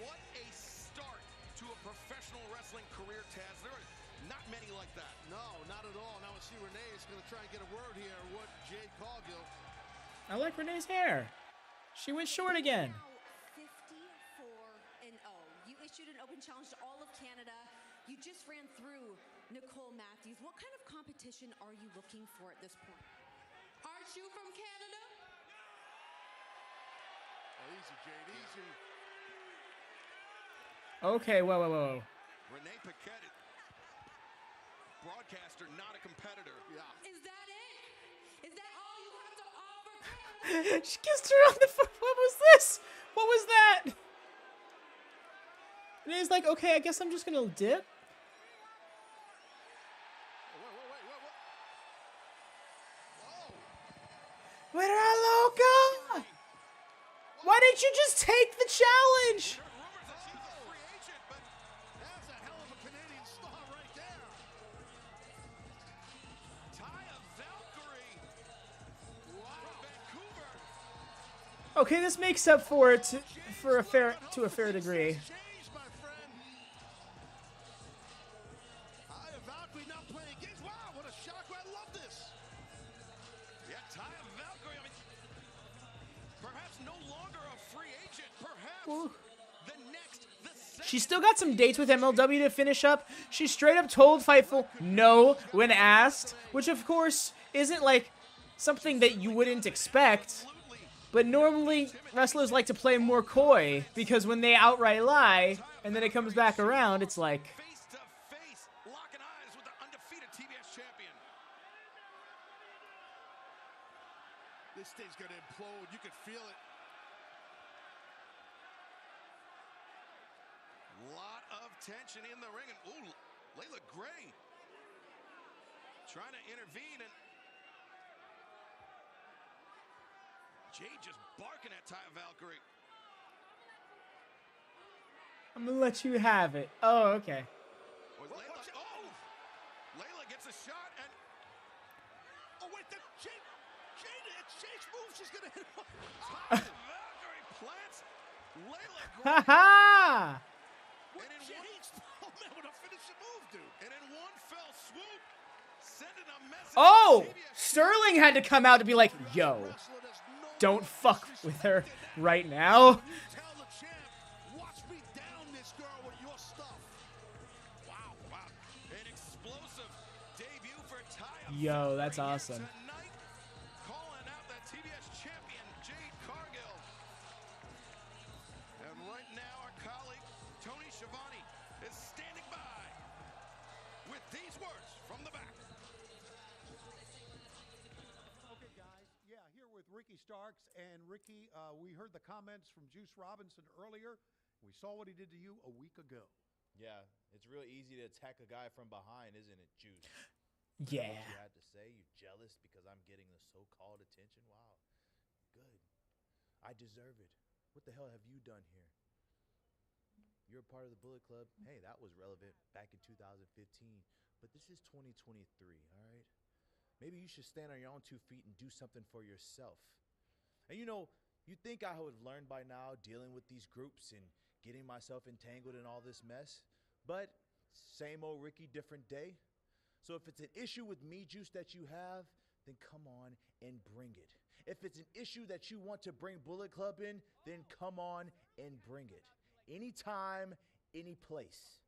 What a start to a professional wrestling career, Taz. There are not many like that. No, not at all. Now I see Renee is going to try and get a word here. What Jade Cargill. I like Renee's hair. She went short again. Now 54-0. You issued an open challenge to all of Canada. You just ran through Nicole Matthews. What kind of competition are you looking for at this point? Aren't you from Canada? Oh, easy, Jade, easy. Okay, whoa. Renee Paquette, broadcaster, not a competitor. Yeah. Is that it? Is that all you have to offer? She kissed her on the foot. What was this? What was that? Renee's like, okay, I guess I'm just going to dip. Whoa. Where are loca? Why didn't you just take the challenge? There are rumors that she's a free agent, but That's a hell of a Canadian star right there. Taya Valkyrie from Vancouver. Okay, this makes up for it to a fair degree. Changed, my friend. Taya Valkyrie now playing games. Wow, what a shock. I love this. Yeah, Taya Valkyrie, I mean, perhaps no longer a free agent. Perhaps Ooh. the second. She's still got some dates with MLW to finish up. She straight up told Fightful no when asked, which of course isn't like something that you wouldn't expect. But normally wrestlers like to play more coy because when they outright lie and then it comes back around, it's like, Face to face, locking eyes with the undefeated TBS champion. This thing's going to implode. You can feel it. Lot of tension in the ring, and ooh, Layla Gray trying to intervene, and Jade just barking at Taya Valkyrie. I'm gonna let you have it. Oh, okay. Layla gets a shot, and Oh, wait, that Jade. Jade's move. She's gonna hit one. Valkyrie plants Layla Ha ha! With Jade's man with a finishing move, dude. And in one fell swoop, sending a message. Oh! Sterling had to come out to be like, yo, don't fuck with her right now. Tell the champ, watch me down this girl with your stuff. Wow. An explosive debut for Taya. Yo, that's awesome. Tonight, calling out that TBS champion, Jade Cargill. And right now, our colleague, Toni Storm, is standing by with these words from the back. Okay, guys. Yeah, here with Ricky Starks. And Ricky, we heard the comments from Juice Robinson earlier. We saw what he did to you a week ago. Yeah, it's real easy to attack a guy from behind, isn't it, Juice? Yeah. What you had to say? You jealous because I'm getting the so-called attention? Wow. Good. I deserve it. What the hell have you done here? You're a part of the Bullet Club. Hey, that was relevant back in 2015. But this is 2023, all right? Maybe you should stand on your own 2 feet and do something for yourself. And you know, you'd think I would have learned by now dealing with these groups and getting myself entangled in all this mess. But same old Ricky, different day. So if it's an issue with me, Juice, that you have, then come on and bring it. If it's an issue that you want to bring Bullet Club in, then come on and bring it. Anytime, any place.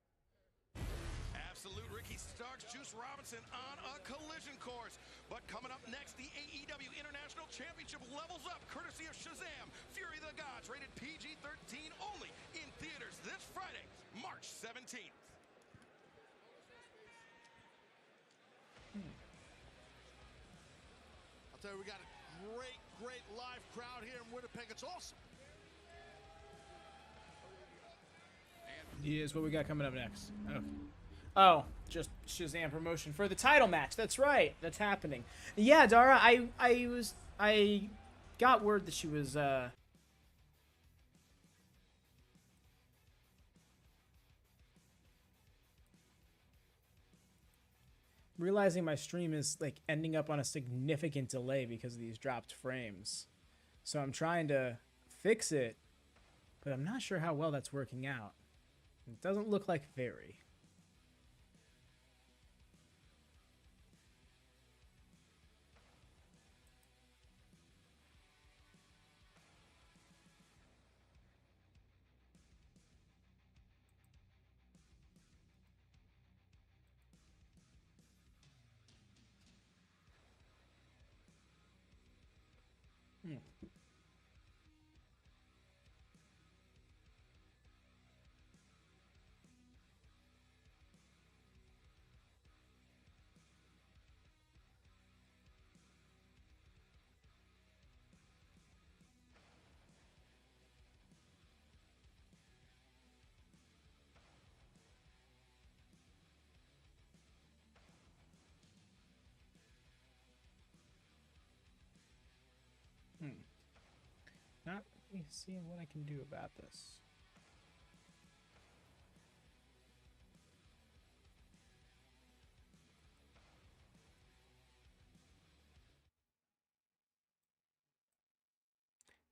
Absolute Ricky Starks, Juice Robinson on a collision course. But coming up next, the AEW International Championship levels up, courtesy of Shazam! Fury of the Gods, rated PG-13 only, in theaters this Friday, March 17th. I'll tell you, we got a great live crowd here in Winnipeg. It's awesome. Here's what we got coming up next. Oh, just Shazam promotion for the title match. That's right. That's happening. Yeah, Dara, I got word that she was realizing my stream is like ending up on a significant delay because of these dropped frames. So I'm trying to fix it, but I'm not sure how well that's working out. It doesn't look like very. Not really seeing what I can do about this.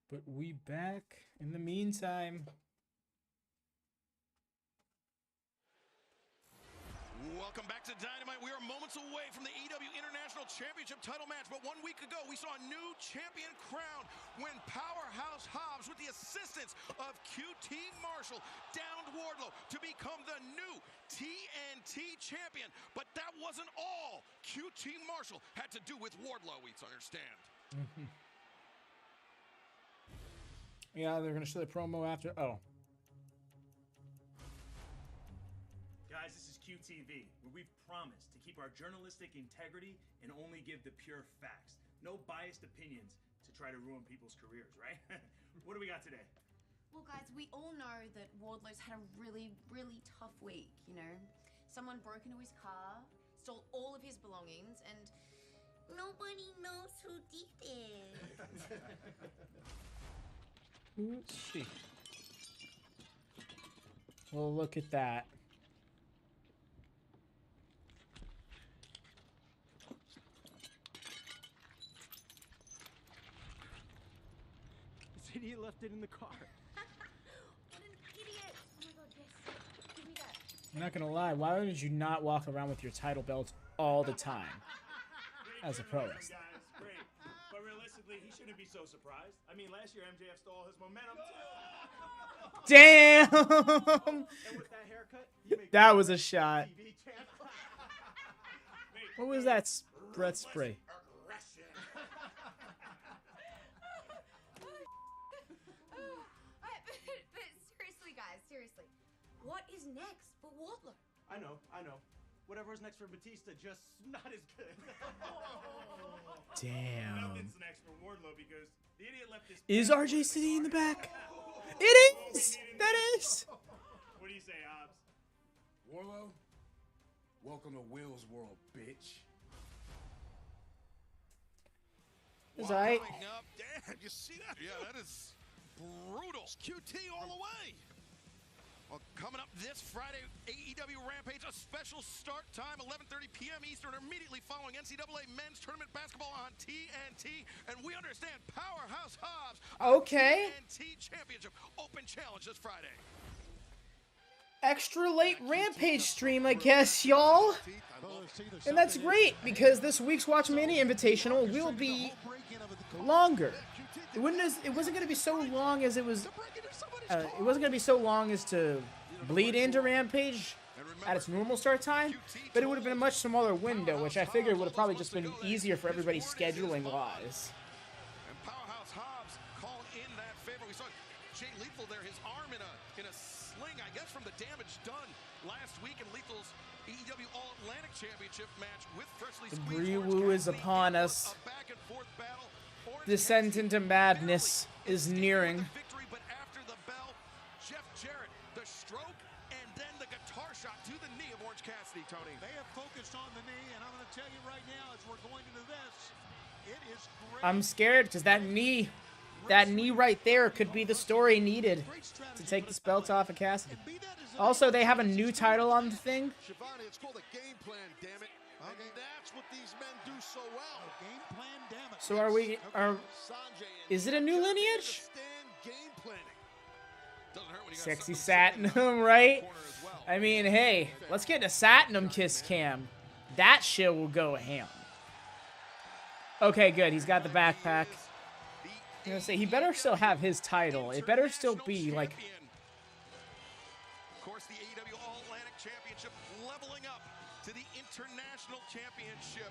But we back in the meantime. Welcome back to Dynamite. We are moments away from the AEW International Championship title match, but 1 week ago we saw a new champion crowned when Powerhouse Hobbs, with the assistance of QT Marshall, downed Wardlow to become the new TNT champion. But that wasn't all QT Marshall had to do with Wardlow, we understand. Yeah, they're going to show the promo after. Oh. Guys, this is QTV, where we've promised to keep our journalistic integrity and only give the pure facts. No biased opinions to try to ruin people's careers, right? What do we got today? Well, guys, we all know that Wardlow's had a really, really tough week, you know? Someone broke into his car, stole all of his belongings, and nobody knows who did it. Let's see. Well, look at that. idiot left it in the car. What an idiot! Oh my god, yes. Give me that. I'm not gonna lie, why would you not walk around with your title belt all the time as a pro wrestler? Guys, great. But realistically, he shouldn't be so surprised. I mean, last year MJF stole his momentum too. Damn! And with that haircut, you make That was a shot. TV champ. What was that breath spray? But seriously, guys, seriously. What is next for Wardlow? I know. Whatever's next for Batista, just not as good. Damn. Nothing's next for Wardlow because the idiot left his. Is RJ sitting in the back? It is! That is! What do you say, Hobbs? Warlow, welcome to Will's world, bitch. Is I. Coming up, damn, you see that? Yeah, that is brutal. It's QT all the way. Well, coming up this Friday, AEW Rampage, a special start time, 11:30 p.m. Eastern, immediately following NCAA Men's Tournament Basketball on TNT. And we understand Powerhouse Hobbs. Okay. TNT Championship Open Challenge this Friday. Extra late Rampage stream, I guess, y'all. And that's great, because this week's WatchMania Invitational will be longer. It wasn't going to be so long as it was. It wasn't going to be so long as to bleed into Rampage at its normal start time, but it would have been a much smaller window, which I figured would have probably just been easier for everybody scheduling wise. And Powerhouse Hobbs calling in that favor. We saw Jay Lethal there, his arm in a sling, I guess, from the damage done last week in Lethal's AEW All-Atlantic Championship match with freshly The squeezed Orange Bree-woo is Cassidy. upon us. A back-and-forth battle. Orange Descent Cassidy into madness is barely nearing. escaped with the victory, but after the bell, Jeff Jarrett, the stroke, and then the guitar shot to the knee of Orange Cassidy, Tony. They have focused on the knee, and I'm going to tell you right now, as we're going into this, it is great. I'm scared because that knee right there could be the story needed to take this belt off of Cassidy. Also, they have a new title on the thing. Shivani, it's called a game plan, damn it. And that's what these men do so well. Game plan, damn it. So is it a new lineage? Game planning. Doesn't hurt when you got Sexy something Satinum, right? corner as well. I mean, hey, let's get to Satinum Kiss Cam. That shit will go ham. Okay, good. He's got the backpack. I'm gonna say he better still have his title. It better still be like. Of course, the AEW All-Atlantic Championship leveling up to the International Championship.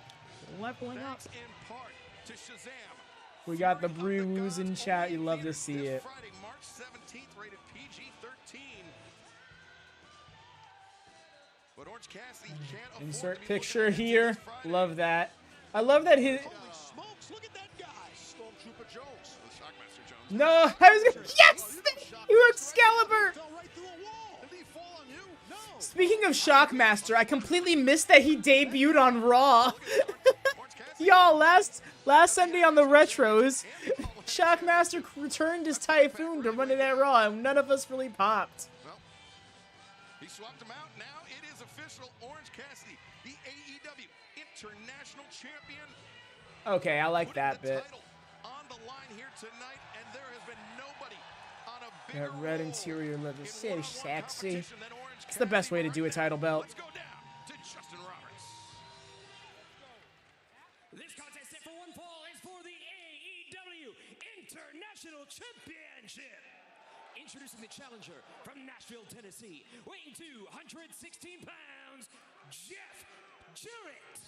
Leveling up. Thanks in part to Shazam. We got the Bree-woos in chat. You love to see This it. Friday, March 17th, rated PG-13. But Orange Cassidy can't afford Insert to be picture looking at here. this Friday. Love that. I love that his. Holy smokes, look at that guy. Stormtrooper Jones. Shockmaster Jones. No, I was gonna. Yes! You Excalibur! Fell right through a wall. Did he fall on you? No. Speaking of Shockmaster, I completely missed that he debuted on Raw. Y'all, last Sunday on the Retros, Shockmaster returned as Typhoon to Monday Night Raw, and none of us really popped. Well, he swapped him out. Now it is official. Orange Cassidy, the AEW International Champion. Okay, I like Putting that the bit. title on the line here tonight, and there has been nobody on a That bigger red role interior leather, in so one-on-one sexy. competition than Orange It's the best Cassidy way to do a right now. title belt. Let's go down to Justin Roberts. This contest set for one fall is for the AEW International Championship. Introducing the challenger from Nashville, Tennessee, weighing 216 pounds, Jeff Jarrett.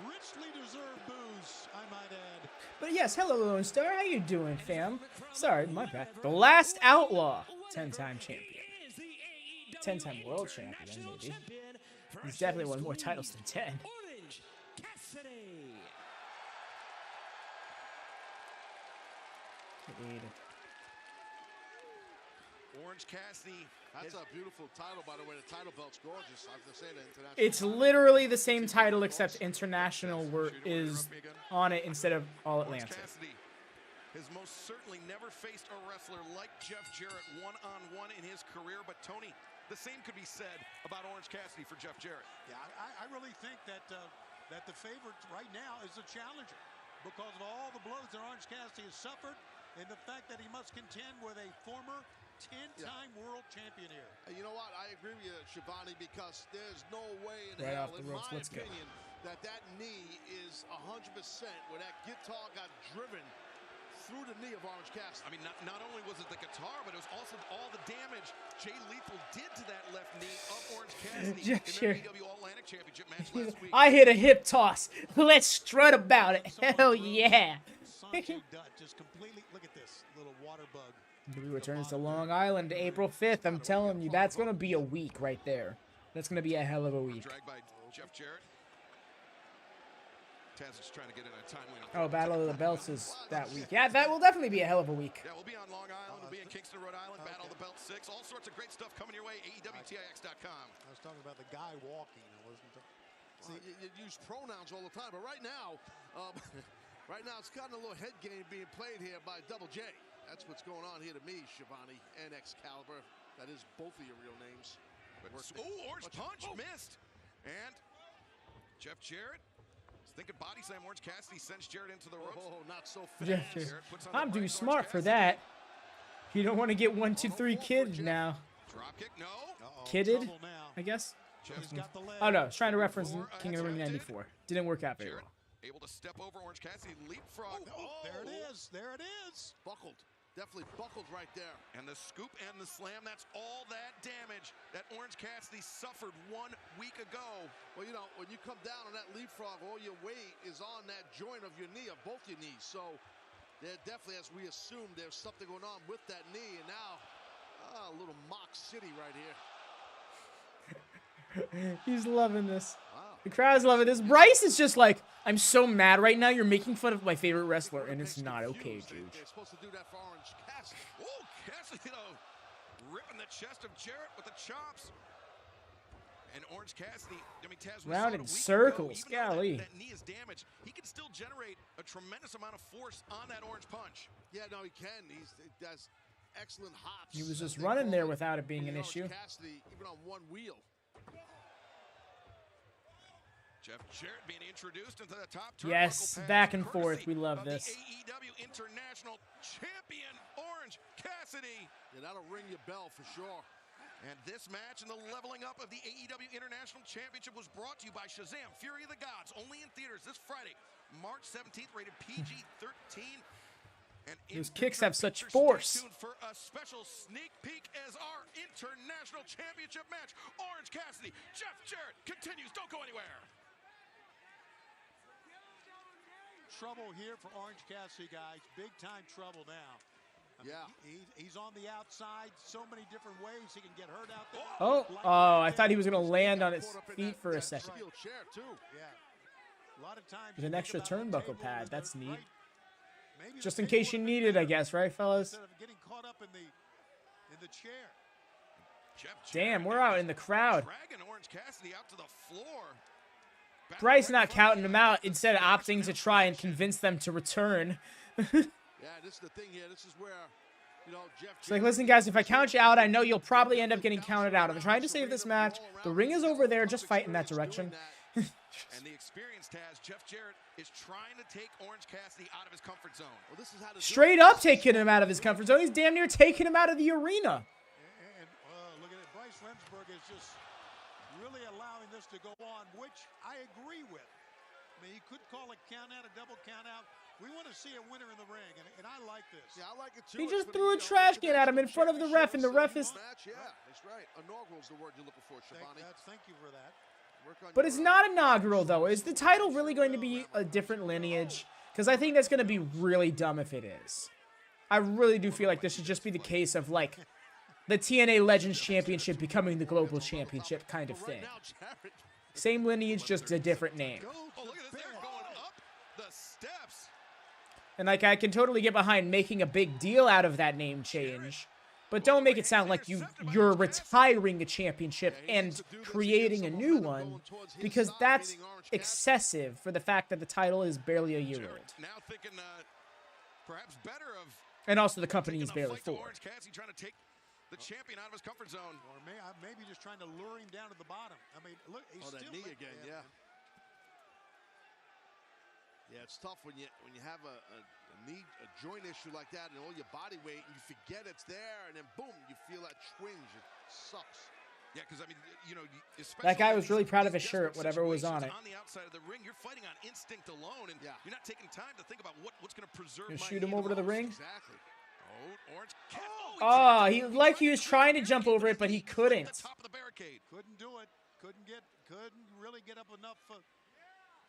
Richly deserved booze, I might add. But yes, hello Lone Star, how you doing, fam? Sorry, my bad. The Last Outlaw, 10-time champion. 10-time world champion, maybe. He's definitely won more titles than 10. Orange Cassidy. Orange Cassidy. That's a beautiful title, by the way. The title belt's gorgeous. I have to say that international. It's literally the same title except International is on it instead of All Orange Atlantic. Cassidy has most certainly never faced a wrestler like Jeff Jarrett one-on-one in his career. But Tony, the same could be said about Orange Cassidy for Jeff Jarrett. Yeah, I really think that that the favorite right now is the challenger. because of all the blows that Orange Cassidy has suffered and the fact that he must contend with a former 10-time world champion here. You know what? I agree with you, Shivani, because there's no way in Right hell, off the in ropes. my Let's go. opinion, that knee is 100% where that guitar got driven through the knee of Orange Cassidy. I mean, not only was it the guitar, but it was also all the damage Jay Lethal did to that left knee of Orange Cassidy in their AEW All-Atlantic Championship match last week. I hit a hip toss. Let's strut about it. Hell yeah. Just completely, look at this little water bug. We returns to Long Island April 5th. I'm telling you, that's going to be a week right there. That's going to be a hell of a week. Dragged by Jeff Jarrett. Taz is trying to get in a timely. Oh, Battle of the Belts is that week. Yeah, that will definitely be a hell of a week. Yeah, we'll be on Long Island. We'll be in Kingston, Rhode Island. Battle of the Belts 6. All sorts of great stuff coming your way. AEWTIX.com. I was talking about the guy walking. I wasn't. See, you use pronouns all the time, but right now, it's kind of a little head game being played here by Double J. That's what's going on here to me, Shivani and Excalibur. That is both of your real names. Oh, Orange Punch missed. And Jeff Jarrett is thinking body slam. Orange Cassidy sends Jarrett into the ropes. Oh, not so fast. I'm too smart for that. You don't want to get 1, 2, 3 kidded now. Drop kick, no. Kidded, I guess. Oh no, I was trying to reference King of the Ring 94. Didn't work out very well. Able to step over Orange Cassidy, leapfrog. There it is. There it is. Buckled. Definitely buckled right there. And the scoop and the slam, that's all that damage that Orange Cassidy suffered 1 week ago. Well, you know, when you come down on that leapfrog, all your weight is on that joint of your knee, of both your knees. So there definitely, as we assume, there's something going on with that knee. And now, a little Mox City right here. He's loving this. Wow. The crowd's loving this. Bryce is just like, I'm so mad right now. You're making fun of my favorite wrestler, and it's not okay, dude. They're supposed to do that for Orange Cassidy. Oh, Cassidy, ripping the chest of Jarrett with the chops. And Orange Cassidy, I mean, Taz, round in circles, golly. That knee is damaged. He can still generate a tremendous amount of force on that Orange Punch. Yeah, no, he can. He does excellent hops. He was just running there without it being an issue. Cassidy, even on one wheel. Jeff Jarrett being introduced into the top. Yes, back and forth. We love this. AEW International Champion Orange Cassidy. Yeah, that'll ring your bell for sure. And this match in the leveling up of the AEW International Championship was brought to you by Shazam! Fury of the Gods, only in theaters this Friday, March 17th, rated PG-13. And those kicks have such force. Stay tuned for a special sneak peek as our International Championship match. Orange Cassidy, Jeff Jarrett continues. Don't go anywhere. Trouble here for Orange Cassidy, guys. Big time trouble now. I mean, he's on the outside. So many different ways he can get hurt out there. Oh, I thought he was going to land on his feet for a second. Yeah. A lot of times There's an extra turnbuckle pad. That's neat. Just in case you need it, I guess, right, fellas? Instead of getting caught up in the chair. Damn, we're out in the crowd. Dragging Orange Cassidy out to the floor. Bryce not counting them out, instead of opting to try and convince them to return. Yeah, this is the thing here. This is where, you know, Jeff. It's like, listen, guys, if I count you out, I know you'll probably end up getting counted out. I'm trying to save this match. The ring is over there. Just fight in that direction. And the experienced Taz, Jeff Jarrett, is trying to take Orange Cassidy out of his comfort zone. Well, this is how to straight up taking him out of his comfort zone. He's damn near taking him out of the arena. And look at it. Bryce Remsburg is just really allowing this to go on, which I agree with. I mean, he could call a count out, a double count out. We want to see a winner in the ring, and I like this. Yeah, I like it too. He just threw a trash can at him in front of the ref, and the ref is... Yeah, that's right. Inaugural is the word you're looking for, Shivani. Thank you for that. But it's not inaugural, though. Is the title really going to be a different lineage? Because I think that's going to be really dumb if it is. I really do feel like this should just be the case of, like, the TNA Legends Championship becoming the Global Championship kind of thing. Same lineage, just a different name. Oh, look at this. They're going up the steps. And, like, I can totally get behind making a big deal out of that name change. But don't make it sound like you're retiring a championship and creating a new one, because that's excessive for the fact that the title is barely a year old. Now thinking perhaps better of, and also the company is barely formed. Orange Cassidy trying to take the champion out of his comfort zone. Or maybe just trying to lure him down to the bottom. I mean, look, he's that still knee again, yeah. Yeah, it's tough when you have a joint issue like that and all your body weight, and you forget it's there, and then boom, you feel that twinge. It sucks. Yeah, because I mean, you know, that guy was really proud of his shirt, whatever was on it. On the outside of the ring, you're fighting on instinct alone, and you're not taking time to think about what's going to preserve. You shoot him over to the ring. Exactly. Oh, Orange. Oh, he was trying to jump over it, but he couldn't. Top of the barricade. Couldn't do it. Couldn't really get up enough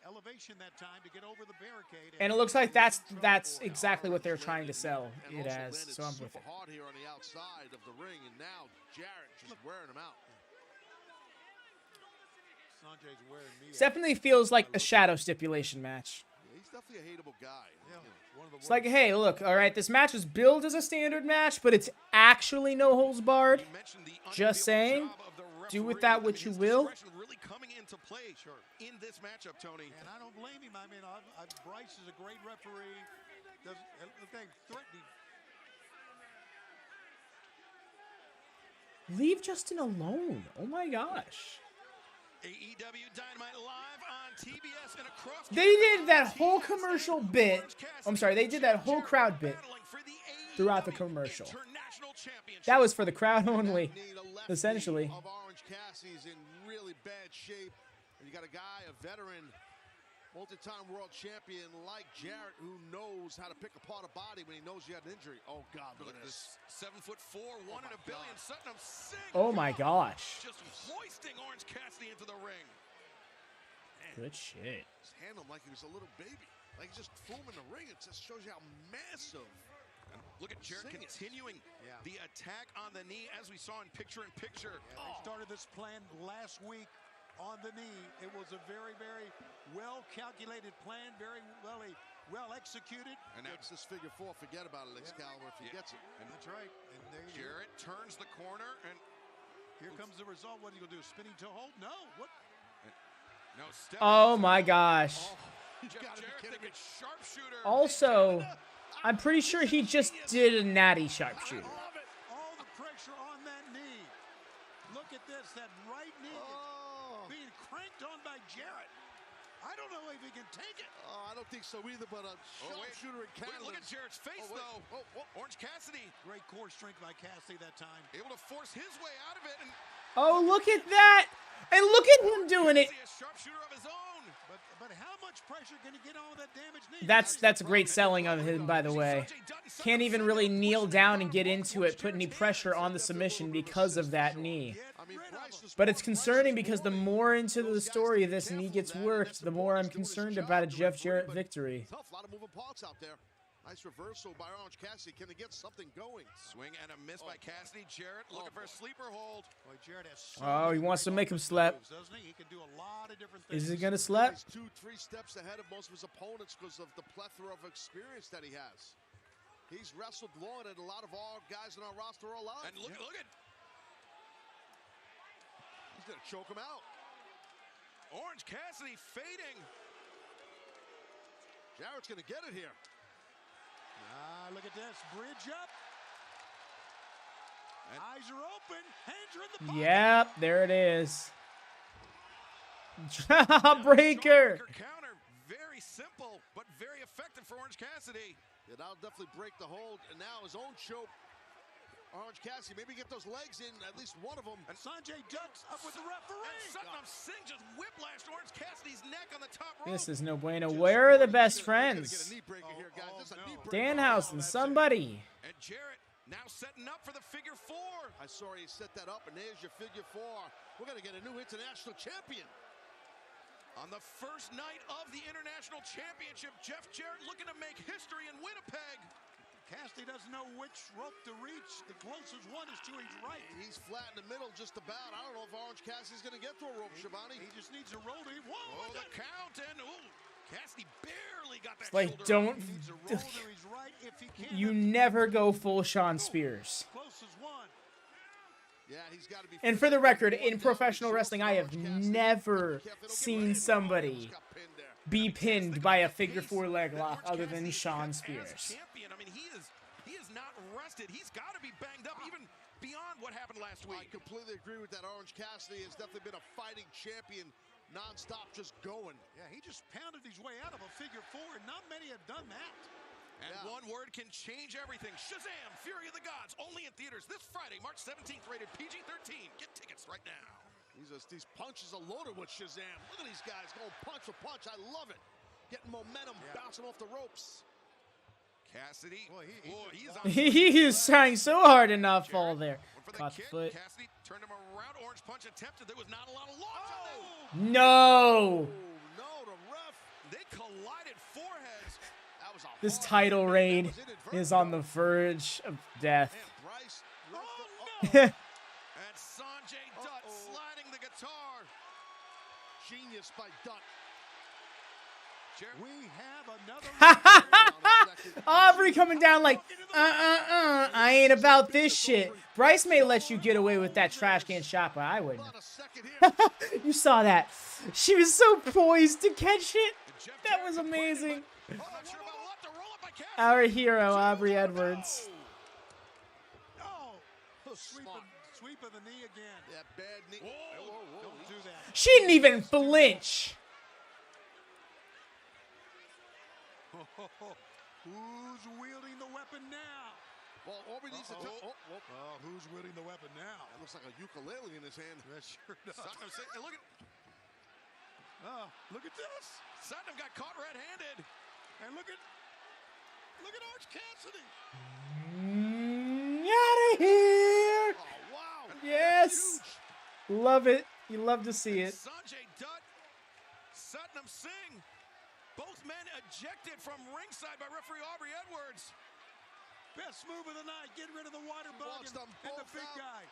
elevation that time to get over the barricade. And it looks like that's exactly what they're trying to sell it as. So I'm with it. Hard here on the outside of the ring, and now Jarrett just wearing him out. Sanjay's wearing me out. Definitely feels like a shadow stipulation match. Yeah, he's definitely a hateable guy. Yeah. It's like, hey, look, all right, this match is billed as a standard match, but it's actually no holds barred. Just saying. Do with that what you will. Really coming into play in this matchup, Tony. And I don't blame him. I mean, Bryce is a great referee. Doesn't think threatening. Leave Justin alone. Oh my gosh. AEW Dynamite live on TBS and across. They did that whole commercial bit. I'm sorry, they did that whole crowd bit throughout the commercial. That was for the crowd only, essentially. Of Orange Cassidy's in really bad shape. And you got a guy, a veteran, multi-time world champion like Jarrett, who knows how to pick apart a body when he knows you had an injury. Oh God, look at this. 7'4", 1 in a billion. Sutton sing. Oh my gosh. Just hoisting Orange Cassidy into the ring. Good shit. Just handle him like he was a little baby. Like he's just foaming the ring. It just shows you how massive. And look at Jarrett continuing the attack on the knee, as we saw in picture-in-picture. Yeah, they started this plan last week on the knee. It was a very, very well-calculated plan, very well executed. And now it's this figure four. Forget about it, Excalibur, if he gets it. And that's right. And there Jarrett turns the corner, and here comes the result. What are you going to do? Spinning toe hold? No. What? No. Oh my gosh. Jeff Jarrett thinking sharpshooter. Also, I'm pretty sure he just did a natty sharpshooter. I love it. All the pressure on that knee. Look at this. That right knee being cranked on by Jarrett. I don't know if he can take it. I don't think so either, but a sharpshooter in Canada. Look at Jarrett's face, though. Orange Cassidy. Great core strength by Cassidy that time. Able to force his way out of it. And oh, look at that. And look at him doing it. A sharpshooter of his own. But how much pressure can he get on that damaged knee? That's great selling of him, by the way. Can't even really kneel down and get into it, put any pressure on the submission because of that knee. But it's concerning because the more into the story this knee gets worked, the more I'm concerned about a Jeff Jarrett victory. Tough, a lot of moving parts out there. Nice reversal by Orange Cassidy. Can they get something going? Swing and a miss by Cassidy. Jarrett looking for a sleeper hold. Boy, Jarrett has oh, he wants to make him slap. Doesn't he? He can do a lot of different things. Is he going to slap? He's 2-3 steps ahead of most of his opponents because of the plethora of experience that he has. He's wrestled more than a lot of our guys in our roster are alive. And look at. He's going to choke him out. Orange Cassidy fading. Jarrett's going to get it here. Look at this. Bridge up. And eyes are open. Hands are in the pocket. Yep, there it is. Jawbreaker. Counter. Very simple, but very effective for Orange Cassidy. Yeah, that'll definitely break the hold. And now his own choke. Orange Cassidy, maybe get those legs in, at least one of them. And Sanjay ducks up with the referee. And Sutton Singh just whiplashed Orange Cassidy's neck on the top rope. This is no bueno. Where are the best friends? Danhausen, somebody. And Jarrett now setting up for the figure four. I saw he set that up, and there's your figure four. We're going to get a new international champion. On the first night of the International Championship, Jeff Jarrett looking to make history in Winnipeg. Cassidy doesn't know which rope to reach. The closest one is to his right. He's flat in the middle just about. I don't know if Orange Cassidy's going to get to a rope, Shivani. He just needs a roll. Whoa, the count, and Cassidy barely got that like, shoulder. You never go full Sean Spears. Closest one. Yeah, he's got to be. And for the record, in professional wrestling, I have never seen somebody be pinned by a figure four leg lock other than Sean Spears. I mean, he is not rested. He's got to be banged up even beyond what happened last week. I completely agree with that. Orange Cassidy has definitely been a fighting champion non-stop, just going. Yeah, he just pounded his way out of a figure four, and not many have done that. And one word can change everything. Shazam! Fury of the Gods. Only in theaters this Friday, March 17th. Rated PG-13. Get tickets right now. These punches are loaded with Shazam. Look at these guys going punch for punch. I love it. Getting momentum, bouncing off the ropes. Cassidy. He's He is trying so hard to not fall there. Caught the foot. Cassidy turned him around. Orange punch attempted. There was not a lot of launch on that. No! No, the ref. They collided foreheads. That was a This hard title hit. reign is on the verge of death. Man, Bryce. And Sanjay Dutt sliding the guitar. Genius by Dutt. We have another. Aubrey coming down like, I ain't about this shit. Bryce may let you get away with that trash can shot, but I wouldn't. You saw that. She was so poised to catch it. That was amazing. Our hero, Aubrey Edwards. Sweep of the knee again. Yeah, bad knee. Whoa. Don't do that. She didn't even flinch. Who's wielding the weapon now? Well, Aubrey needs to. Who's wielding the weapon now? That looks like a ukulele in his hand. That sure does. Satnam, Look at this. Satnam got caught red-handed. And look at Orange Cassidy. Out of here. Oh, wow. Yes. Love it. You love to see it. Sanjay Dutt, Satnam Singh, both men ejected from ringside by referee Aubrey Edwards. Best move of the night. Get rid of the water bug Watch and them the both big out. guy.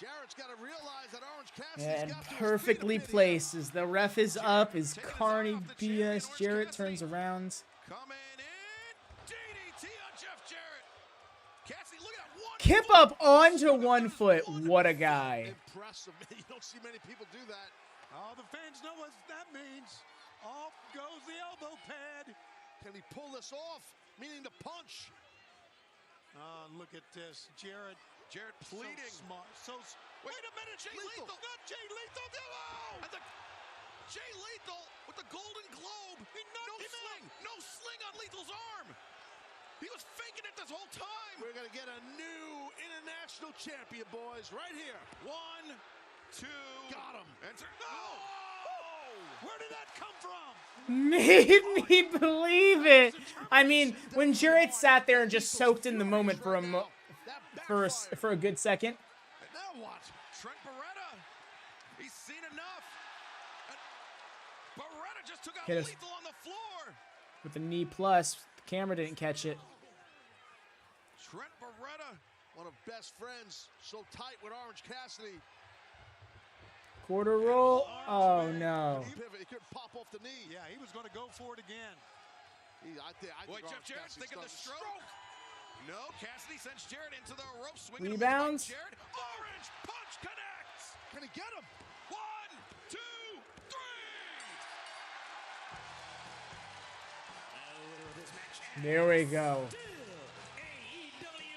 Jarrett's got to realize that Orange Cassidy's And got to his perfectly feet a bit placed as the ref is up, is Carney BS. Jarrett turns around. Coming in, DDT on Jeff Jarrett. Cassidy, look at that one. Kip up onto 1 foot. What a guy. Impressive. You don't see many people do that. Oh, the fans know what that means. Off goes the elbow pad. Can he pull this off? Meaning to punch. Look at this. Jarrett pleading. So smart. Wait a minute, Jay Lethal. Not Jay Lethal. Oh! And Jay Lethal with the Golden Globe. No sling on Lethal's arm. He was faking it this whole time. We're going to get a new international champion, boys, right here. 1, 2. Got him. Where did that come from? Made me believe it. I mean, when Jarrett sat there and just soaked in the moment for a good second. And now what? Trent Beretta. He's seen enough. And Beretta just took out Hit us. Lethal on the floor. With the knee plus, the camera didn't catch it. Trent Beretta. One of best friends. So tight with Orange Cassidy. Quarter roll. Oh no. He could pop off the knee. Yeah, he was going to go for it again. I think Boy, Jeff Orange Jarrett Cassidy's thinking the starting to stroke. No, Cassidy sends Jarrett into the rope. Swinging Rebounds. Jarrett. Orange punch connects. Can he get him? 1, 2, 3. There we go.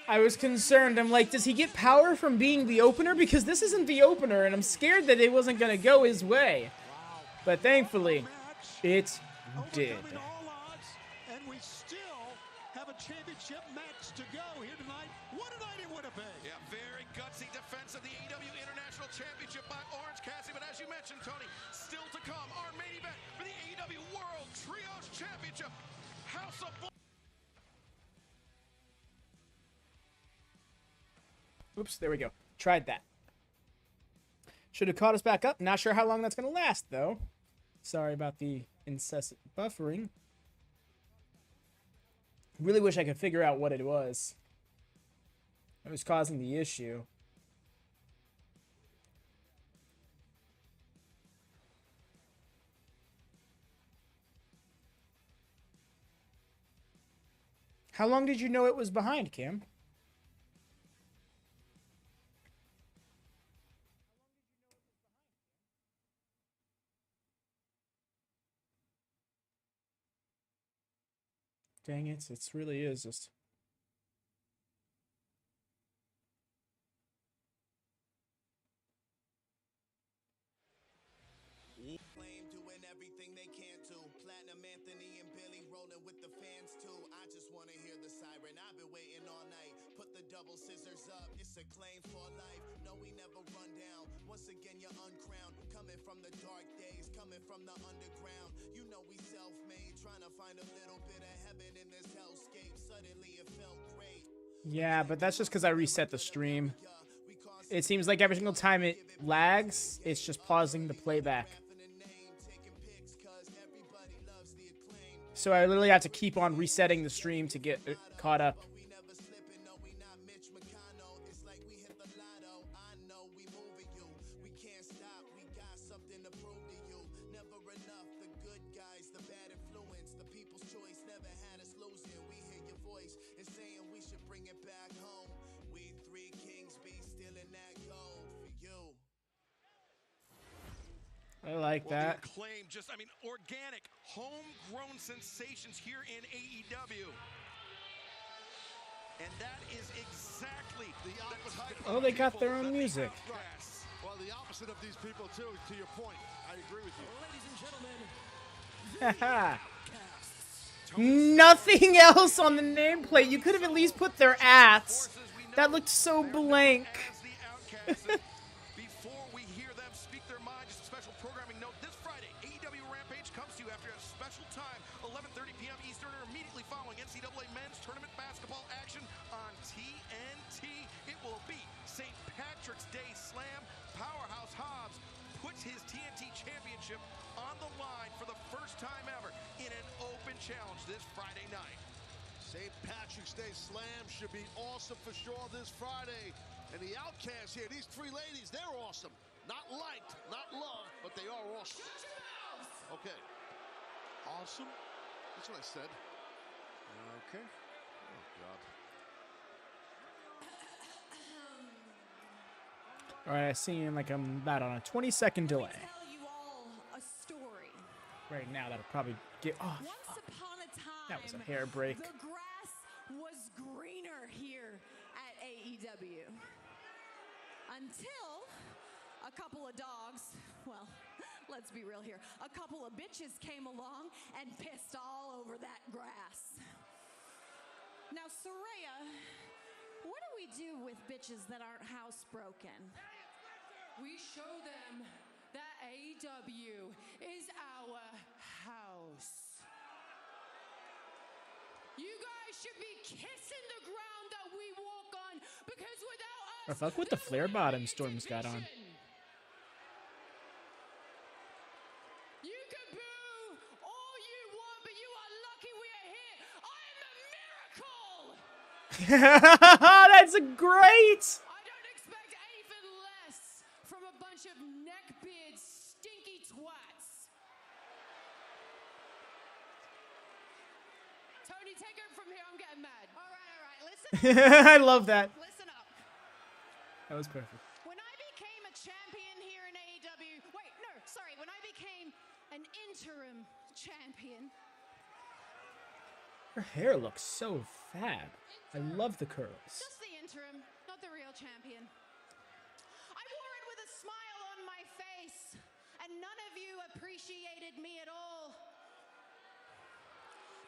I was concerned. I'm like, does he get power from being the opener? Because this isn't the opener, and I'm scared that it wasn't going to go his way. But thankfully, it did. Overcoming all odds, and we still have a championship match to go here tonight. What a night in Winnipeg. Yeah, very gutsy defense of the AEW International Championship by Orange Cassidy. But as you mentioned, Tony, still to come, our main event for the AEW World Trios Championship. House of Bull. Oops, there we go. Tried that. Should have caught us back up. Not sure how long that's going to last, though. Sorry about the incessant buffering. Really wish I could figure out what it was that was causing the issue. How long did you know it was behind, Cam? Dang it, it really is just... everything they can to. Platinum Anthony and Billy rolling with the fans too. I just want to hear the siren. I've been waiting all night. Put the double scissors up. It's a claim for life. No, we never run down. Once again, you're uncrowned. Coming from the dark days, coming from the underground. You know we self-made, trying to find a little bit of heaven in this hellscape. Suddenly it felt great. Yeah, but that's just because I reset the stream. It seems like every single time it lags, it's just pausing the playback. So I literally have to keep on resetting the stream to get caught up. I like that. Claim just, I mean, organic, homegrown sensations here in AEW. And that is exactly the opposite. Oh, they got their own music. Well, the opposite of these people, too, to your point. I agree with you. Ladies and gentlemen. Nothing else on the nameplate. You could have at least put their ats. That looked so blank. Before we hear them speak their mind, just a special programming note. This Friday, AEW Rampage comes to you after a special time, 11:30 p.m. Eastern, or immediately following NCAA Men's Tournament Basketball action on TNT. It will be St. Patrick's Day Slam. Powerhouse Hobbs puts his TNT championship on the line for the first time ever in an open challenge this Friday night. St. Patrick's Day Slam should be awesome for sure this Friday. And the Outcasts here, these three ladies, they're awesome. Not liked, not loved, but they are awesome. Okay. Awesome? That's what I said. Okay. Oh, God. All right, I seem like I'm about on a 20-second delay. Tell you all a story. Right now, that'll probably get off. Once upon a time, That was a hair break. the grass was greener here at AEW. Until a couple of dogs, well, let's be real here, a couple of bitches came along and pissed all over that grass. Now, Saraya, what do we do with bitches that aren't housebroken? We show them that AEW is our house. You guys should be kissing the ground that we walk on, because without us, I fuck with the flare bottom Storm's got on. You can boo all you want, but you are lucky we are here. I am a miracle. That's a great. I don't expect anything less from a bunch of neckbeard stinky twats. Tony, take it from here. I'm getting mad. All right, listen. I love that. Listen up. That was perfect. When I became a champion here in AEW, when I became an interim champion. Her hair looks so fab. I love the curls. Just the interim, not the real champion. I wore it with a smile on my face, and none of you appreciated me at all.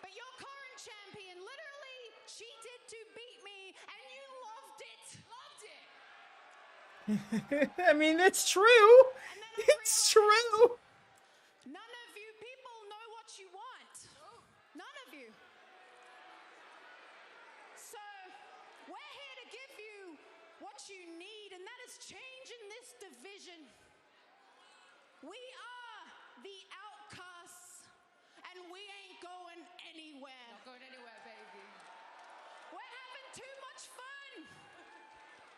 But your current champion literally cheated to beat me, and you loved it. Loved it. I mean, it's true. It's true. None of you people know what you want. None of you. So, we're here to give you what you need, and that is change in this division. We are the Outcasts, and we ain't going anywhere. Not going anywhere, baby. We're having too much fun.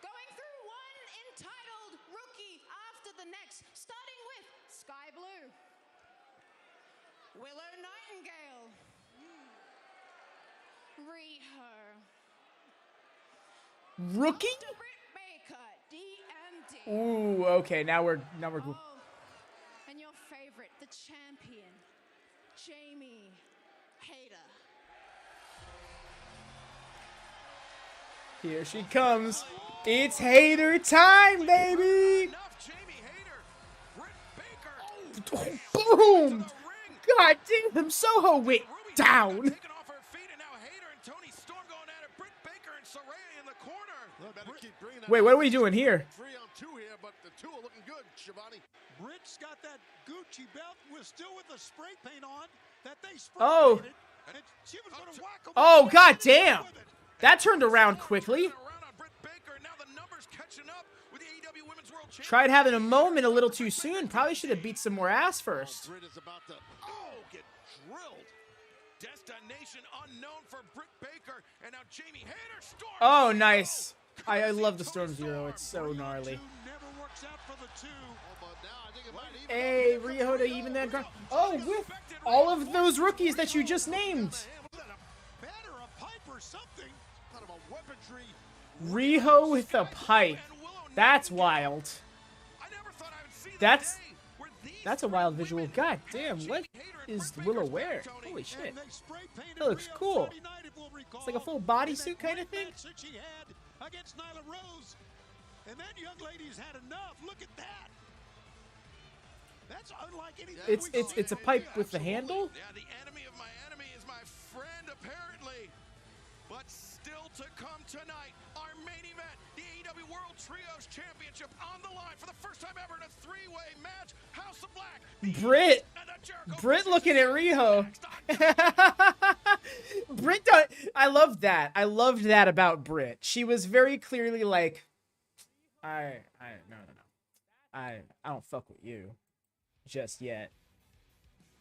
Going through one entitled rookie after the next, starting with Sky Blue, Willow Nightingale, Riho, Rookie? Dr. Britt Baker, DMD. Ooh, okay. Now we're. Oh, and your favorite, the champion, Jamie Hayter. Here she comes. It's hater time, baby. Enough, Jamie Hayter. Britt Baker Boom! God damn, Soho went down. Taken off her feet, and now Hayter and Toni Storm going at it. Britt Baker and Saraya in the corner. Wait, what are we doing here? 3-on-2 here, but the two are looking good, Shivani. Britt's got that Gucci belt. We're still with the spray paint on that they spray Oh. painted. And she was gonna whack him Oh, with god it. damn. That turned around quickly. Tried having a moment a little too soon. Probably should have beat some more ass first. Britt is about to get drilled. Destination unknown for Britt Baker, and now Jamie Hayter Storm. Oh, nice. I love the Storm Zero. It's so gnarly. Never works out for the two. But now I think it might even Hey, Riho to even that. Oh, with all of those rookies that you just named. Was that a bat or a pipe or something? kind of a weaponry. Riho with a pipe. That's wild. That's a wild visual. God damn, what is Willow wearing? Holy shit. That looks cool. It's like a full bodysuit kind of thing. Against Nyla Rose. And then young ladies had enough. Look at that. That's unlike anything It's a pipe with the handle. Yeah, the enemy of my enemy is my friend, apparently. But still to come tonight, our main event, the AEW World Trios Championship on the line for the first time ever in a three-way match. House of Black. Britt looking at Riho. Britt, I loved that. I loved that about Britt. She was very clearly like, no. I don't fuck with you just yet.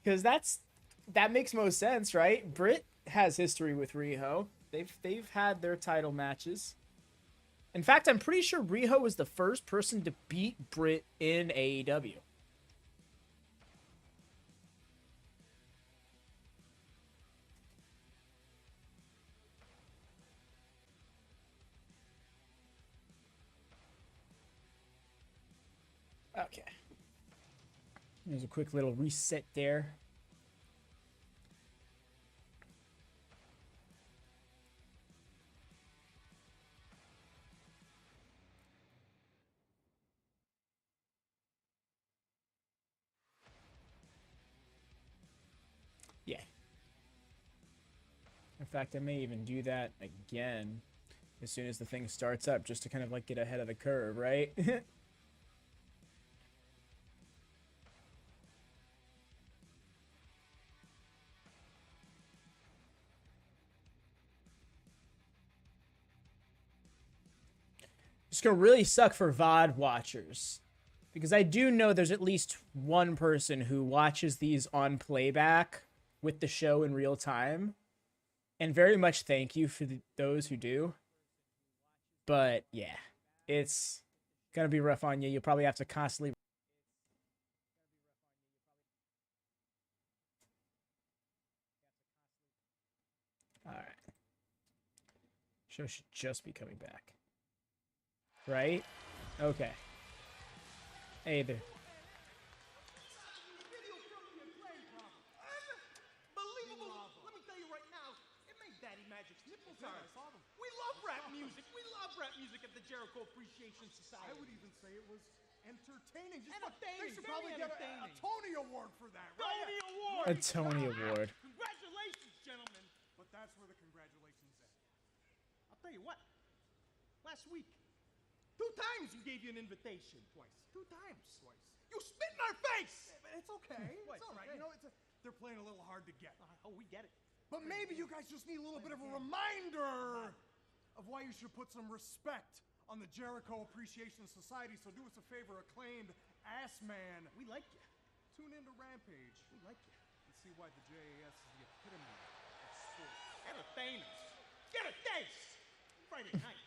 Because that makes most sense, right? Britt has history with Riho. They've had their title matches. In fact, I'm pretty sure Riho was the first person to beat Britt in AEW. Okay. There's a quick little reset there. Yeah. In fact, I may even do that again as soon as the thing starts up, just to kind of like get ahead of the curve, right? It's gonna really suck for VOD watchers, because I do know there's at least one person who watches these on playback with the show in real time, and very much thank you for those who do. But yeah, it's gonna be rough on you. You'll probably have to constantly. All right, show should just be coming back. Right? Okay. Hey there. Unbelievable. Let me tell you right now, it made Daddy Magic's nipples hard. We love rap music. We love rap music at the Jericho Appreciation Society. I would even say it was entertaining. Entertaining. They should probably get a Tony Award for that, right? Tony Award. A Tony Award. Congratulations, gentlemen. But that's where the congratulations end. I'll tell you what. Last week, 2 times we gave you an invitation. Twice. 2 times. Twice. You spit in our face. Yeah, but it's okay. It's all right. You know, they're playing a little hard to get. Oh, we get it. But maybe you guys just need a little bit of a reminder of why you should put some respect on the Jericho Appreciation Society. So do us a favor, acclaimed ass man. We like you. Tune into Rampage. We like you. And see why the JAS is the epitome of sports. Entertainers. Get a taste. Friday night.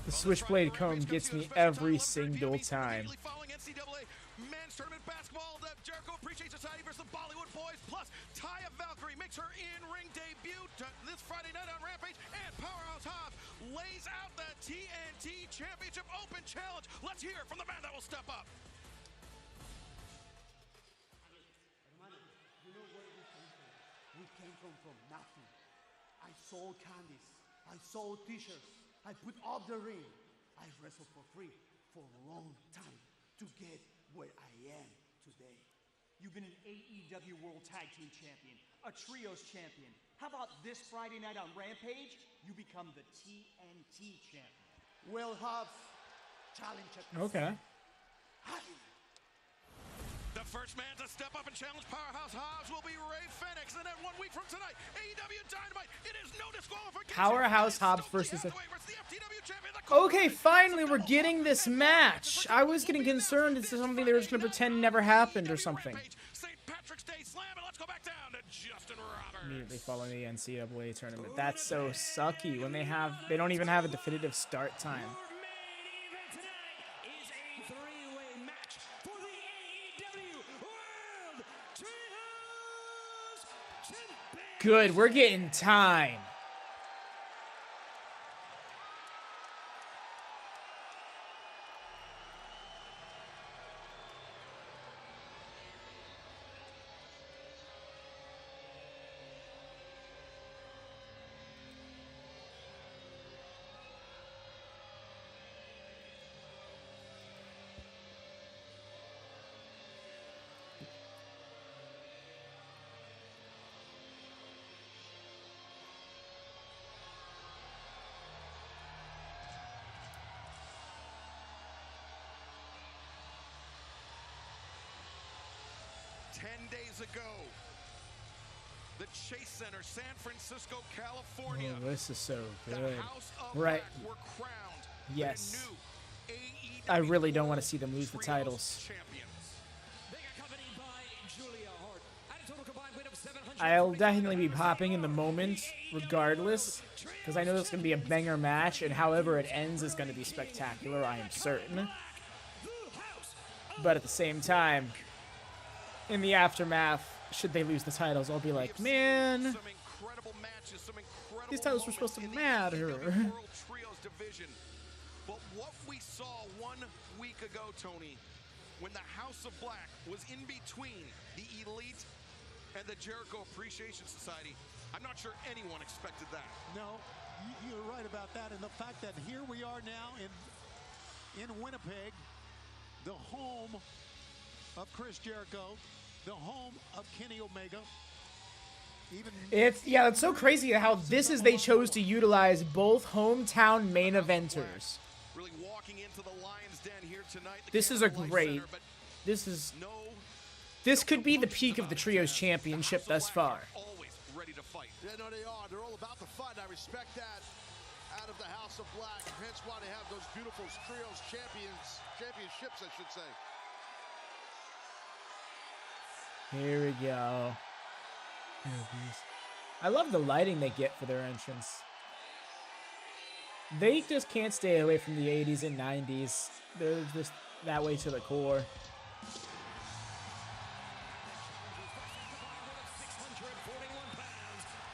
The Switchblade comb gets me every single time. Following NCAA Men's Tournament Basketball, the Jericho Appreciation Society versus the Bollywood Boys, plus Taya Valkyrie makes her in-ring debut this Friday night on Rampage, and Powerhouse Hobbs lays out the TNT Championship Open Challenge. Let's hear from the man that will step up. You know where we came from? We came from nothing. I sold candies. I sold t-shirts. I put up the ring. I wrestled for free for a long time to get where I am today. You've been an AEW World Tag Team Champion, a Trios Champion. How about this Friday night on Rampage? You become the TNT Champion. We'll have challenge. Okay. The first man to step up and challenge Powerhouse Hobbs will be Ray Fenix. And then 1 week from tonight, AEW Dynamite. It is no disqualification. Powerhouse Hobbs versus Okay, finally we're getting this match. I was getting concerned it's something they were just going to pretend never happened or something. Immediately following the NCAA tournament. That's so sucky when they don't even have a definitive start time. Good, we're getting time. Days ago, the Chase Center, San Francisco, California. Oh, this is so good. Right. Yes. I really don't want to see them lose the titles. I'll definitely be popping in the moment, regardless, because I know it's going to be a banger match, and however it ends is going to be spectacular, I am certain. But at the same time, in the aftermath, should they lose the titles, I'll be like, man, these titles were supposed to matter. But what we saw 1 week ago, Tony, when the House of Black was in between the Elite and the Jericho Appreciation Society, I'm not sure anyone expected that. No, you're right about that. And the fact that here we are now in Winnipeg, the home of Chris Jericho, the home of Kenny Omega. It's so crazy how they chose to utilize both hometown main eventers. Really walking into the Lions Den here tonight. This is a great. This could be the peak of the Trios Championship thus far. Always ready to fight. Yeah, no, they are. They're all about the fight. I respect that. Out of the House of Black, hence why they have those beautiful Trios championships, I should say. Here we go. I love the lighting they get for their entrance. They just can't stay away from the 80s and 90s. They're just that way to the core.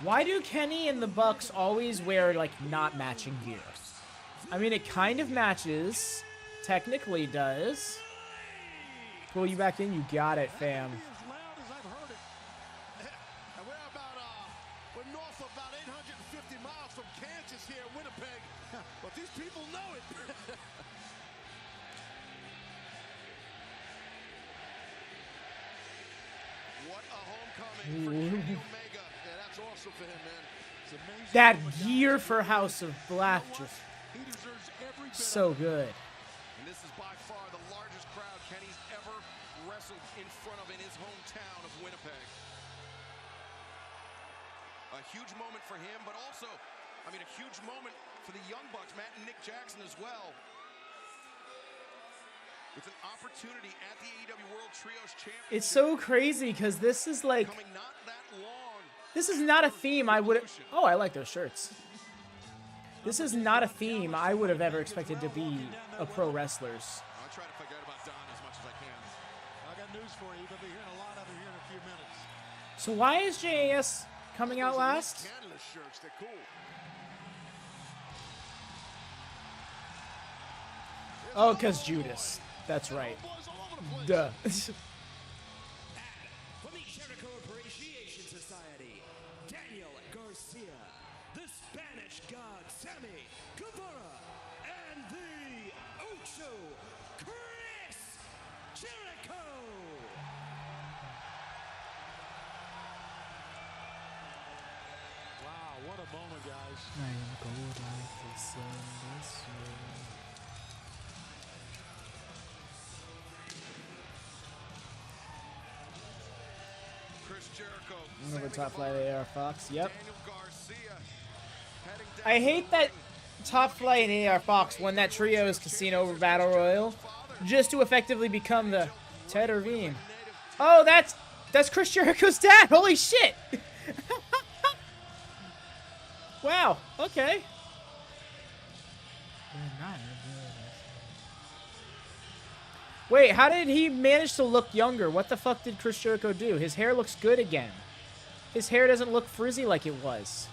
Why do Kenny and the Bucks always wear, like, not matching gear? I mean, it kind of matches. Technically does. Pull you back in, you got it, fam. We're north of about 850 miles from Kansas here in Winnipeg, but these people know it. What a homecoming for Kenny Omega. Yeah, that's awesome for him, man. It's amazing. That gear for House of Black just so good. And this is by far the largest crowd Kenny's ever wrestled in front of in his hometown of Winnipeg. A huge moment for him, but also, I mean, a huge moment for the Young Bucks, Matt and Nick Jackson as well. With an opportunity at the AEW World Trios Championship. It's so crazy because this is like, this is not a theme I would have. Oh, I like those shirts. This is not a theme I would have ever expected to be a pro wrestlers. I'll try to forget about Don as much as I can. I got news for you. You're going to be hearing a lot of it here in a few minutes. So why is JAS coming out last? Canada shirts, they're cool. Oh, because Judas. That's right. Duh. From the Jericho Appreciation Society, Daniel Garcia, the Spanish God Sammy Guevara, and the Ocho, Chris Jericho. guys. I am gold like the sun. Chris Jericho. Another top flight AR Fox. Yep. Daniel Garcia. I hate that Top Flight and AR Fox won that Trios Casino Battle Royal just to effectively become the Ted Irvine. Oh, that's Chris Jericho's dad. Holy shit. Wow. Okay. Wait, how did he manage to look younger? What the fuck did Chris Jericho do? His hair looks good again. His hair doesn't look frizzy like it was.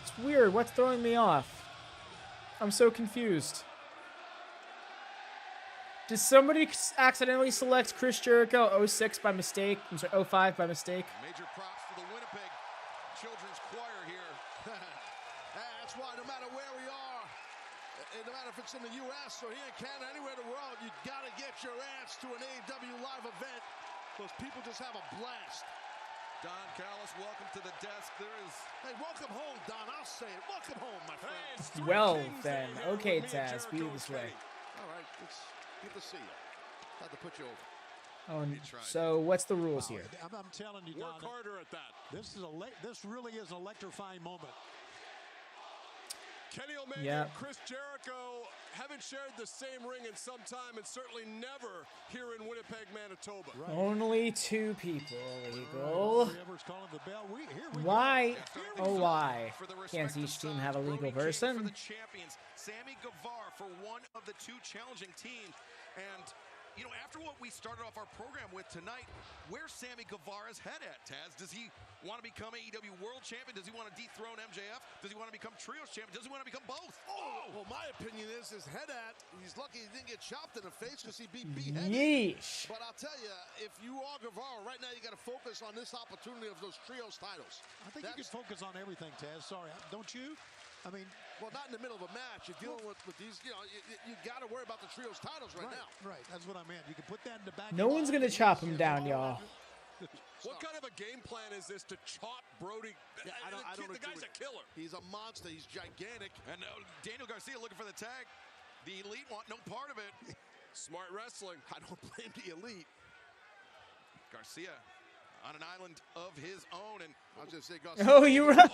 It's weird. What's throwing me off? I'm so confused. Did somebody accidentally select Chris Jericho 06 by mistake? I'm sorry, 05 by mistake? Major props for the Winnipeg Children's Choir here. That's why no matter where we are, no matter if it's in the U.S. or here in Canada, anywhere in the world, you got to get your ass to an AEW live event. Those people just have a blast. Don Callis, welcome to the desk. Hey, welcome home, Don. I'll say it. Welcome home, my friend. Well, then. Okay, Taz. Be this way. All right. It's good to see you. Had to put you over. Oh, so what's the rules here? I'm telling you, Don. Work harder at that. This really is an electrifying moment. Kenny Omega and Chris Jericho haven't shared the same ring in some time, and certainly never here in Winnipeg, Manitoba. Right. Only 2 people legal. Why? Oh, why? Can't each team have a legal person? For the champions, Sammy Guevara for one of the 2 challenging teams. And, you know, after what we started off our program with tonight, where's Sammy Guevara's head at, Taz? Does he want to become AEW World Champion? Does he want to dethrone MJF? Does he want to become Trios Champion? Does he want to become both? Oh! Well, my opinion is his head at, he's lucky he didn't get chopped in the face because he'd be beheaded. Yeesh. But I'll tell you, if you are Guevara, right now you got to focus on this opportunity of those Trios titles. I think you can focus on everything, Taz. Sorry, don't you? I mean, well, not in the middle of a match. You're dealing with these, you know, you got to worry about the Trios titles right now. Right, that's what I meant. You can put that in the back. No one's going to chop him down, y'all. What kind of a game plan is this to chop Brody? Yeah, I don't the guy's a killer. He's a monster. He's gigantic. And Daniel Garcia looking for the tag. The Elite want no part of it. Smart wrestling. I don't blame the Elite. Garcia on an island of his own, and I'll just say Garcia. Oh, you right.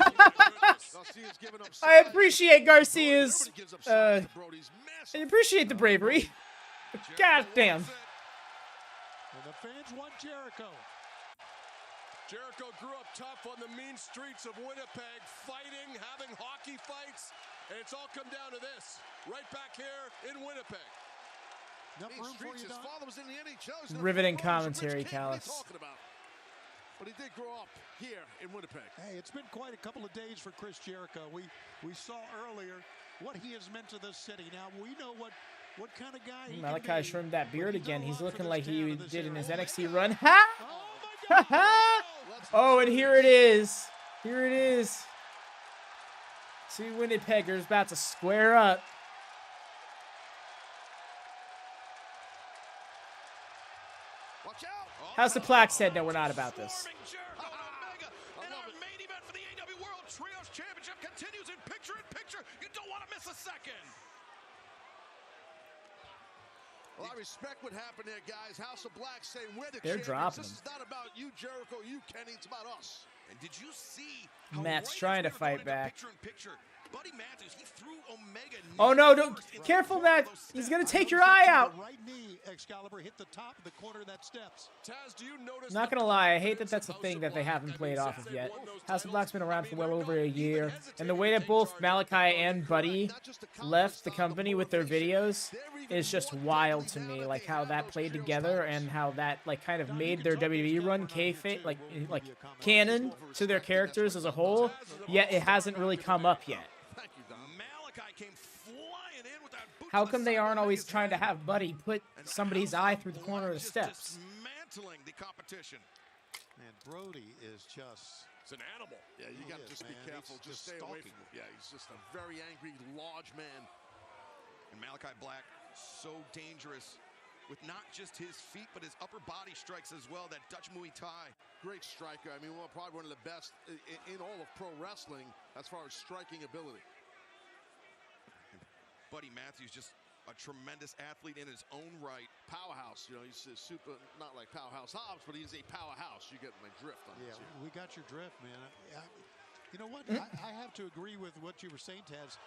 I appreciate Garcia's. I appreciate the bravery. God damn. And the fans want Jericho. Jericho grew up tough on the mean streets of Winnipeg, fighting, having hockey fights, and it's all come down to this. Right back here in Winnipeg. His father was in the NHL. Riveting commentary, Callis. But he did grow up here in Winnipeg. Hey, it's been quite a couple of days for Chris Jericho. We saw earlier what he has meant to this city. Now, we know what kind of guy he Malachi can be. trimmed that beard again. He's looking like he did in his NXT run. Ha! Ha! Oh, and here it is. Here it is. 2 Winnipeggers about to square up. Watch out! How's the plaque said? No, we're not about this. And our main event for the AEW World Trios Championship continues in picture-in-picture. You don't want to miss a second. Well, I respect what happened there, guys. House of Black saying we're the They're champions. dropping This is not about you, Jericho, you, Kenny. It's about us. And did you see Matt's trying to fight back. Picture-in-picture, Buddy Matthews, he threw Omega. Oh no, don't careful, Matt. He's gonna take your eye out. The right knee, Excalibur, hit the top of the corner of that steps. Taz, do you notice? Not gonna lie, I hate that that's a thing that they haven't played off of yet. House of Black's been around for well over a year, and the way that both Malachi and Buddy left the company with their videos is just wild to me. Like how that played together and how that like kind of made their WWE run kayfabe, like canon to their characters as a whole. Yet it hasn't really come up yet. How come they aren't always trying to have Buddy put somebody's eye through the corner of the steps? Dismantling the competition. Man, Brody is just... It's an animal. Yeah, you got to just be careful. Just stay away from him. Yeah, he's just a very angry, large man. And Malachi Black, so dangerous with not just his feet, but his upper body strikes as well, that Dutch Muay Thai. Great striker. I mean, probably one of the best in all of pro wrestling as far as striking ability. And Buddy Matthews, just a tremendous athlete in his own right. Powerhouse, you know, he's a super, not like Powerhouse Hobbs, but he's a powerhouse. You get my drift on this. We got your drift, man. You know what? I have to agree with what you were saying, Taz.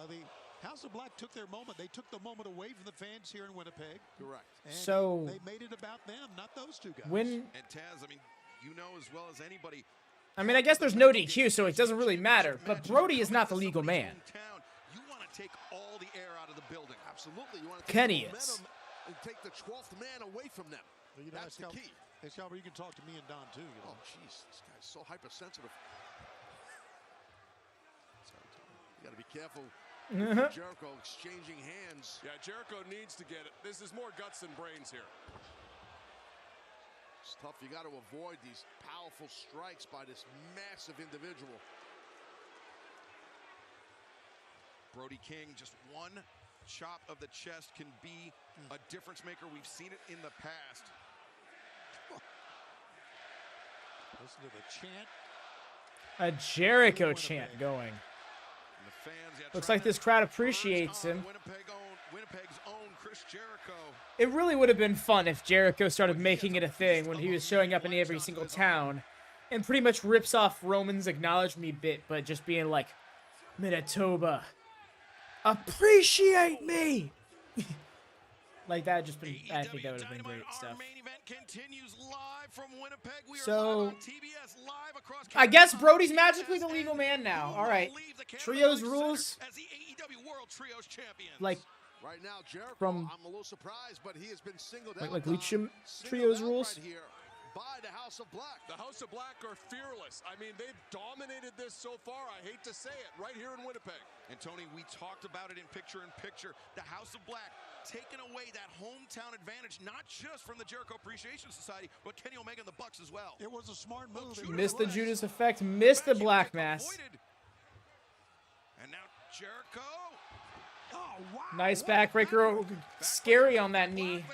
The House of Black took their moment. They took the moment away from the fans here in Winnipeg. Correct. And so they made it about them, not those two guys. And Taz, I mean, you know as well as anybody. I mean, I guess there's no DQ, so it doesn't really matter. But Brody is not the legal man. You want to take all the air out of the building. Absolutely. You want to take Kenny the is. momentum and take the 12th man away from them. You know, that's the key. Excalibur, you can talk to me and Don, too. You know? Oh, jeez. This guy's so hypersensitive. You got to be careful. Jericho exchanging hands. Yeah, Jericho needs to get it. This is more guts than brains here. It's tough. You got to avoid these powerful strikes by this massive individual. Brody King, just one chop of the chest can be a difference maker. We've seen it in the past. Listen to the chant. A Jericho chant going. Looks like this crowd appreciates him. Winnipeg's own Chris Jericho. It really would have been fun if Jericho started making it a thing when he was showing up in every single town and pretty much rips off Roman's Acknowledge Me bit, but just being like, Manitoba, appreciate me! Like that, just been, I think that would have been great stuff. So, I guess Brody's magically the legal man now. All right, trios rules. Like right now, Jericho, from I'm a little surprised, but he has been singled out. like Lucha trios rules. Right here by the House of Black. The House of Black are fearless. I mean, they've dominated this so far. I hate to say it, right here in Winnipeg. And Tony, we talked about it in picture-in-picture. The House of Black taking away that hometown advantage, not just from the Jericho Appreciation Society, but Kenny Omega and the Bucks as well. It was a smart move. Missed the Judas effect, missed the Black Mass. And now Jericho. Oh, wow. Nice backbreaker, scary on that knee.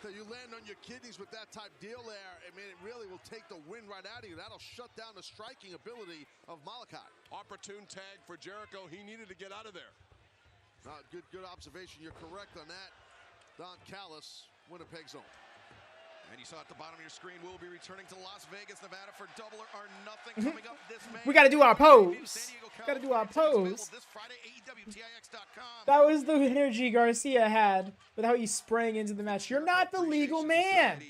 So you land on your kidneys with that type deal there. I mean, it really will take the wind right out of you. That'll shut down the striking ability of Malachi. Opportune tag for Jericho. He needed to get out of there. Good observation. You're correct on that. Don Callis, Winnipeg zone. And you saw at the bottom of your screen, we'll be returning to Las Vegas, Nevada for Double or Nothing coming up this May. We got to do our pose. Got to do our pose. This Friday, AEWTIX.com. That was the energy Garcia had with how he sprang into the match. You're not the legal man.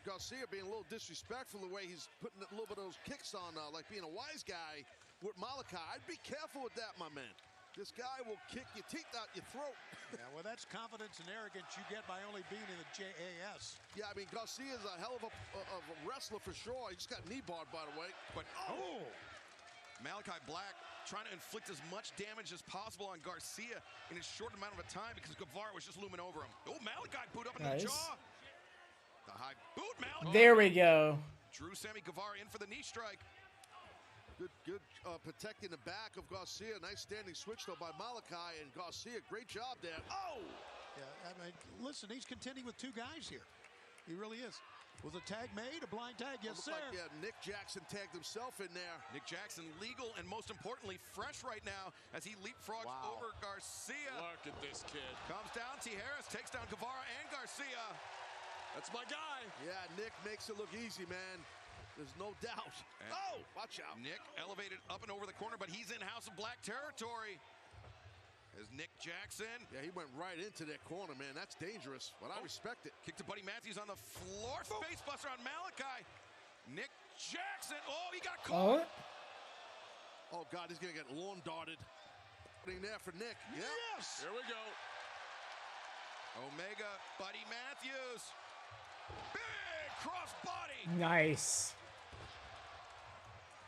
Garcia being a little disrespectful the way he's putting a little bit of those kicks on, like being a wise guy with Malachi. I'd be careful with that, my man. This guy will kick your teeth out your throat. Yeah, well, that's confidence and arrogance you get by only being in the JAS. Yeah, I mean, Garcia's a hell of a wrestler for sure. He just got knee barred, by the way. But, Malachi Black trying to inflict as much damage as possible on Garcia in a short amount of a time because Guevara was just looming over him. Oh, Malachi boot up in the jaw. The high boot, Malachi. There we go. Drew Sammy Guevara in for the knee strike. Good protecting the back of Garcia. Nice standing switch, though, by Malachi. And Garcia, great job there. Oh! Yeah, I mean, listen, he's contending with two guys here. He really is. Was a tag made? A blind tag? Yes, sir. Like, yeah, Nick Jackson tagged himself in there. Nick Jackson legal and, most importantly, fresh right now as he leapfrogs over Garcia. Look at this kid. Comes down. T. Harris takes down Guevara and Garcia. That's my guy. Yeah, Nick makes it look easy, man. There's no doubt. And watch out. Nick elevated up and over the corner, but he's in House of Black territory. As Nick Jackson. Yeah, he went right into that corner, man. That's dangerous, but I respect it. Kick to Buddy Matthews on the floor. Face buster on Malachi. Nick Jackson. Oh, he got caught. Oh, God, he's going to get lawn darted. Putting there for Nick. Yeah. Yes. Here we go. Omega, Buddy Matthews. Big cross body. Nice.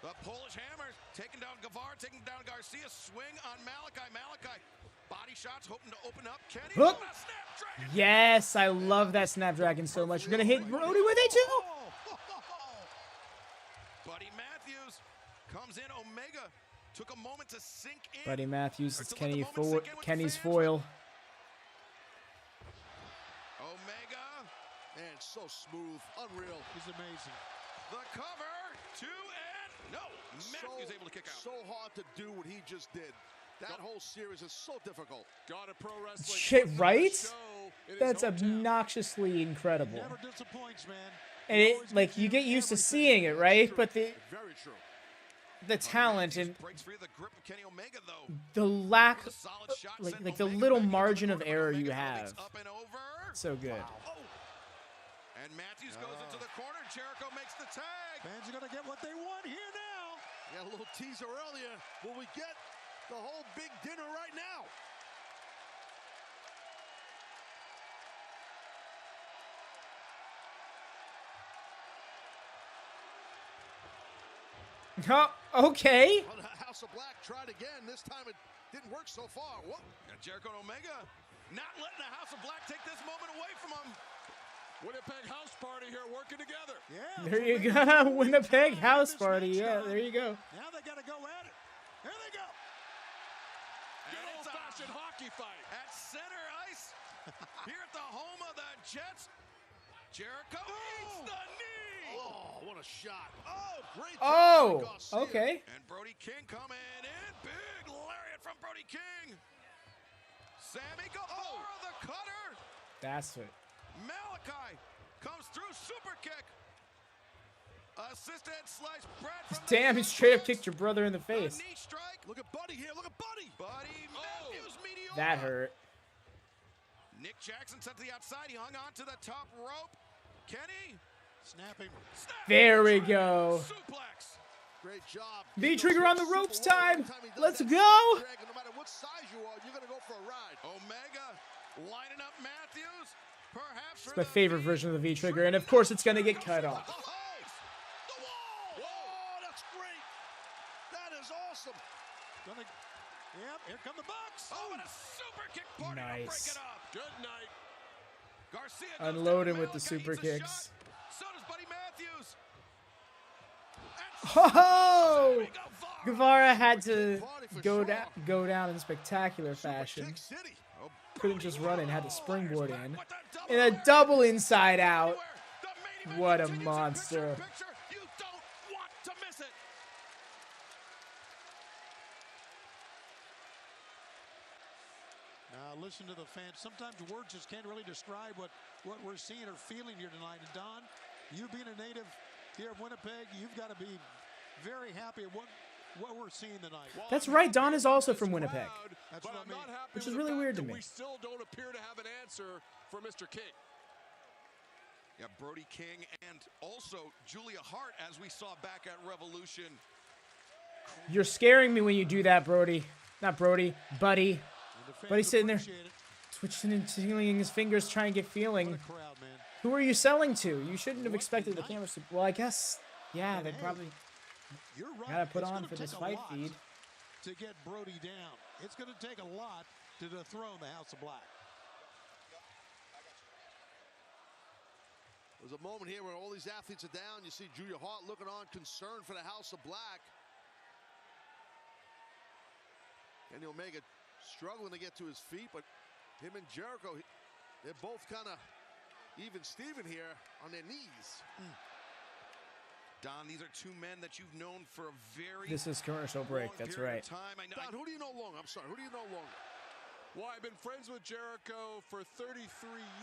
The Polish hammer taking down Guevara, taking down Garcia. Swing on Malachi. Malachi, body shots, hoping to open up. Kenny, Hook. Yes, I love that Snapdragon so much. You're going to hit Brody with it, too? Buddy Matthews comes in. Omega took a moment to sink in. Buddy Matthews, it's Kenny's foil. so smooth, unreal. He's amazing. The cover, 2 and no. Matthews able to kick out. So hard to do what he just did. That whole series is so difficult. Got a pro wrestling. Shit, right? That's obnoxiously incredible. Never disappoints, man. And it, like, you get used to seeing it, right? But the Very true. talent and Breaks free of the grip of Kenny Omega, though. the lack, like the little margin of error you have. Up and over. So good. Oh. And Matthews goes into the corner. Jericho makes the tag. Fans are going to get what they want here now. Yeah, a little teaser earlier. Will we get the whole big dinner right now? Okay. Well, the House of Black tried again. This time it didn't work so far. Whoa. Jericho and Omega not letting the House of Black take this moment away from them. Winnipeg House Party here working together. Yeah. There you go. Winnipeg House Party. Yeah, there you go. Now they got to go at it. Here they go. And Good old-fashioned hockey fight. At center ice, here at the home of the Jets, Jericho eats the knee. Oh, what a shot. Oh, great. Oh, okay. And Brody King coming in. Big lariat from Brody King. Sammy Guevara, the cutter. That's it. Malachi comes through, super kick. Assisted slice, Brad from Damn, he straight up kicked your brother in the face. knee strike. Look at Buddy here. Look at Buddy. Buddy Matthews, mediocre. That hurt. Nick Jackson sent to the outside. He hung on to the top rope. Kenny. Snapping. There we go. Suplex. Great job. V-trigger on the ropes time. Let's go. No matter what size you are, you're going to go for a ride. Omega lining up Matthews. Perhaps It's my favorite version of the V-trigger, and of course it's gonna get cut off. The wall. Oh, that's great. That is awesome. Yep, here come the Bucks. Oh, and a super kick party to break Nice. it up. Good night. Garcia Unload him with the super kicks. So does Buddy Matthews. Oh! Guevara had to go down in spectacular fashion. Couldn't just run in, had to springboard in a double inside out. What a monster. You don't want to miss it. Now listen to the fans. Sometimes words just can't really describe what we're seeing or feeling here tonight. And Don, you being a native here of Winnipeg, you've got to be very happy at what we're seeing tonight. That's right, Don is also from Winnipeg. That's what I mean. Which is really weird to me. We still don't appear to have an answer for Mr. King. Yeah, Brody King and also Julia Hart, as we saw back at Revolution. You're scaring me when you do that, Brody. Not Brody, Buddy. Buddy's sitting there, twitching and tingling his fingers, trying to get feeling. Who are you selling to? You shouldn't have expected the cameras to. Well, I guess, yeah, they probably gotta put on for this fight feed. To get Brody down, it's going to take a lot to dethrone the House of Black. There's a moment here where all these athletes are down. You see Julia Hart looking on, concerned for the House of Black. Kenny Omega struggling to get to his feet, but him and Jericho, they're both kind of even Steven here on their knees. Don, these are two men that you've known for a very This is commercial break, that's right. Don, who do you know longer? I'm sorry, who do you know longer? Well, I've been friends with Jericho for 33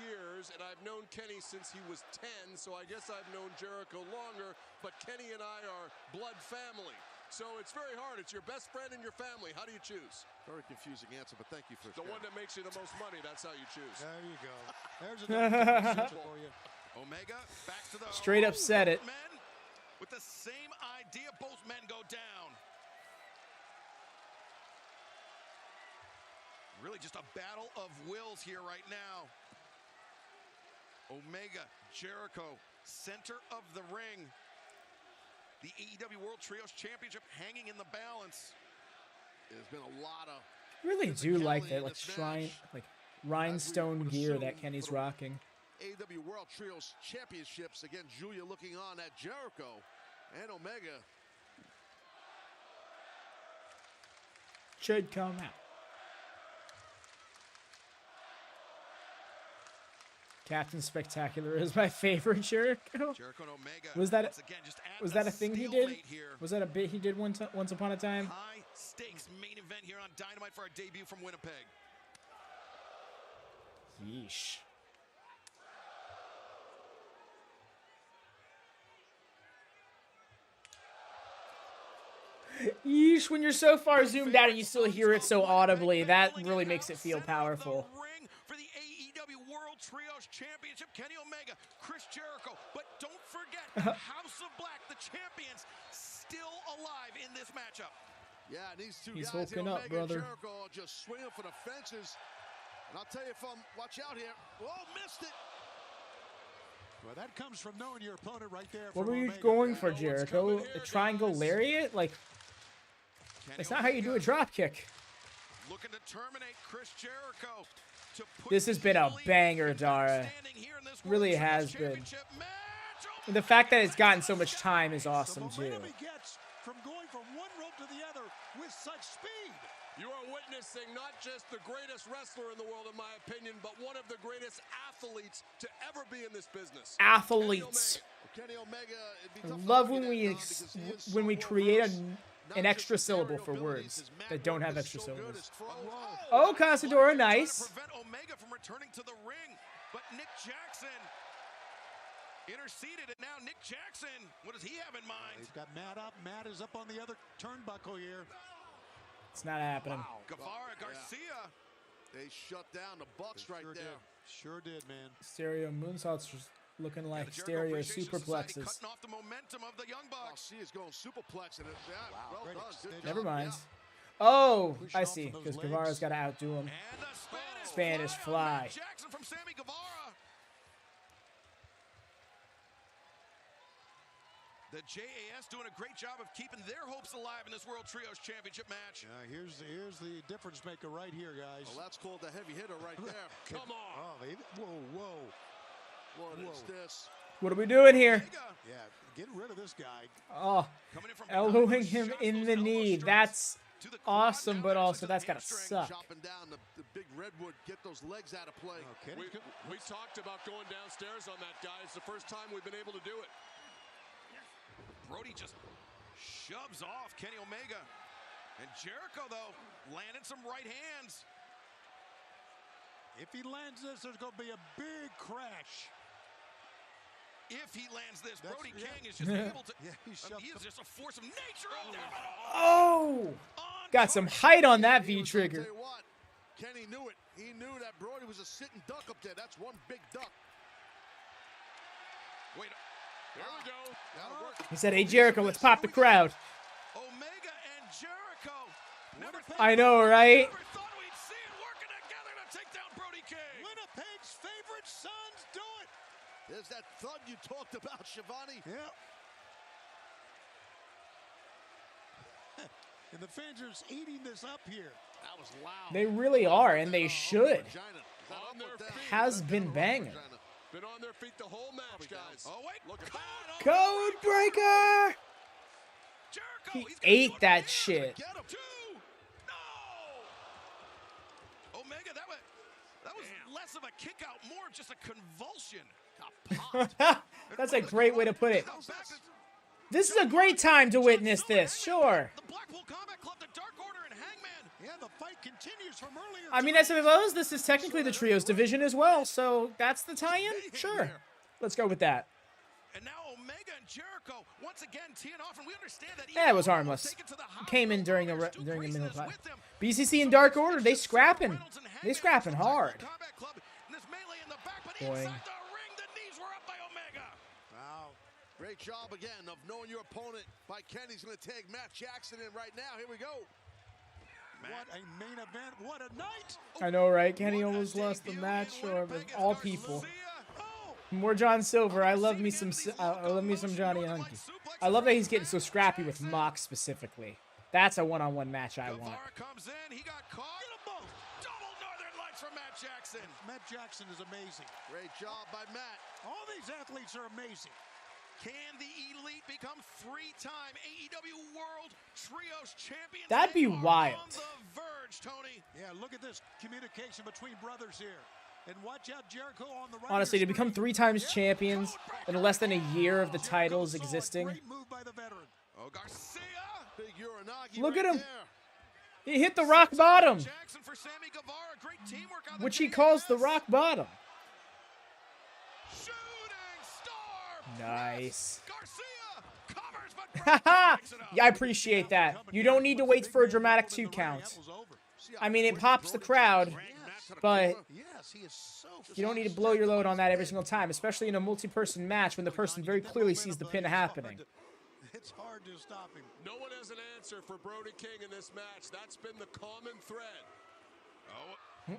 years, and I've known Kenny since he was 10, so I guess I've known Jericho longer, but Kenny and I are blood family. So it's very hard. It's your best friend and your family. How do you choose? Very confusing answer, but thank you for the one that makes you the most money. That's how you choose. There you go. There's a for you. Omega back to the Straight up said it. Men with the same idea. Both men go down. Really just a battle of wills here right now. Omega, Jericho, center of the ring. The AEW World Trios Championship hanging in the balance. There's been a lot of Really do like that, like rhinestone gear that Kenny's rocking. AEW World Trios Championships. Again, Julia looking on at Jericho and Omega. Should come out. Captain Spectacular is my favorite Jericho. Was that a thing he did? Was that a bit he did once upon a time? High stakes main event here on Dynamite for our debut from Winnipeg. Yeesh. Yeesh, when you're so far zoomed out and you still hear it so audibly, that really makes it feel powerful. For the AEW World Trios Championship, Kenny Omega, Chris Jericho. But don't forget, the House of Black, the champions, still alive in this matchup. Yeah, these two He's guys, hooking up, Omega brother. and Jericho, are just swinging for the fences. And I'll tell you, watch out here. Oh, missed it. Well, that comes from knowing your opponent right there. What were you going for, Jericho? A triangle lariat? Like, that's not how you do a drop kick. Looking to terminate Chris Jericho. This has been a banger, Dara. Really has been. And the fact that it's gotten so much time is awesome, too. From going from one rope to the other with such speed. You are witnessing not just the greatest wrestler in the world, in my opinion, but one of the greatest athletes to ever be in this business. Athletes. Kenny Omega, I love when we create an extra syllable for words that don't have extra syllables. Oh, Casadora, nice. Prevent Omega from returning to the ring, but Nick Jackson interceded, and now Nick Jackson, what does he have in mind? He's got Matt up. Matt is up on the other turnbuckle here. It's not happening. Wow. Guevara, Garcia. They shut down the Bucks right there. Sure did, man. Stereo moonsaults just looking like stereo superplexes. Cutting off the momentum of the Young Bucks. She is going superplex, and well done. Good Never job. mind. Oh, I see. Because Guevara's got to outdo him. Spanish fly. Jackson from Sammy Guevara. The JAS doing a great job of keeping their hopes alive in this World Trios Championship match. Here's the difference maker right here, guys. Well, that's called the heavy hitter right there. Come on. Oh, whoa. What is this? What are we doing here? Yeah, get rid of this guy. Oh, elbowing him in the knee. That's awesome, but also that's got to suck. Chopping down the big redwood, get those legs out of play. Okay. We talked about going downstairs on that guy. It's the first time we've been able to do it. Brody just shoves off Kenny Omega. And Jericho, though, landed some right hands. If he lands this, there's going to be a big crash. If he lands this, Brody King is just able to... he is just a force of nature out there. Oh! Got some height on that V-trigger. Tell you what, Kenny knew it. He knew that Brody was a sitting duck up there. That's one big duck. Wait. There we go. That'll work. He said, hey, Jericho, let's pop the crowd. Omega and Jericho. I know, right? Never thought we'd see it working together to take down Brody King. Winnipeg's favorite sons do it. There's that thud you talked about, Shivani. Yeah. And the fans are eating this up here. That was loud. They really are, and they should. Has been banging. Been on their feet the whole match, guys. Oh, wait. Look at that. Code breaker! Jericho, He ate that shit. Get him. 2. No. Omega, that was less of a kick out, more of just a convulsion. That's a great way to put it. This is a great time to witness this, sure. The Blackpool Combat Club, the Dark Order, and Hangman. Yeah, the fight continues from earlier. I mean, I suppose this is technically the Trios division as well, so that's the tie-in? Sure. Let's go with that. And now Omega and Jericho once again teeing off, and we understand that Yeah, it was harmless. Came in during the middle time. BCC and Dark Order, they scrapping. They scrapping hard. Boing. Wow. Great job again of knowing your opponent by Kenny's going to take Matt Jackson in right now. Here we go. What a main event. What a night. I know, right? Kenny almost lost the match, or of all people. More John Silver. I love me some Johnny Hunky. I love that he's getting so scrappy with Mox specifically. That's a one-on-one match I want. Comes in, he got caught. Double Northern Lights from Matt Jackson. Matt Jackson is amazing. Great job by Matt. All these athletes are amazing. Can the Elite become 3-time AEW World Trios Champions? That'd be wild. On the verge, Tony. Yeah, look at this communication between brothers here. And watch out, Jericho on the right. Honestly, to become 3 times champions in less than a year of the titles existing. Oh, Garcia. Big Uranagi Look right at him. there. He hit the rock bottom, Jackson for Sammy Guevara. Great teamwork on the which he calls the rock bottom. shooting star. Nice. Garcia covers, but Yeah, I appreciate that. You don't need to wait for a dramatic 2 count. I mean, it pops the crowd, but you don't need to blow your load on that every single time, especially in a multi-person match when the person very clearly sees the pin happening. It's hard to stop him. No one has an answer for Brody King in this match. That's been the common thread.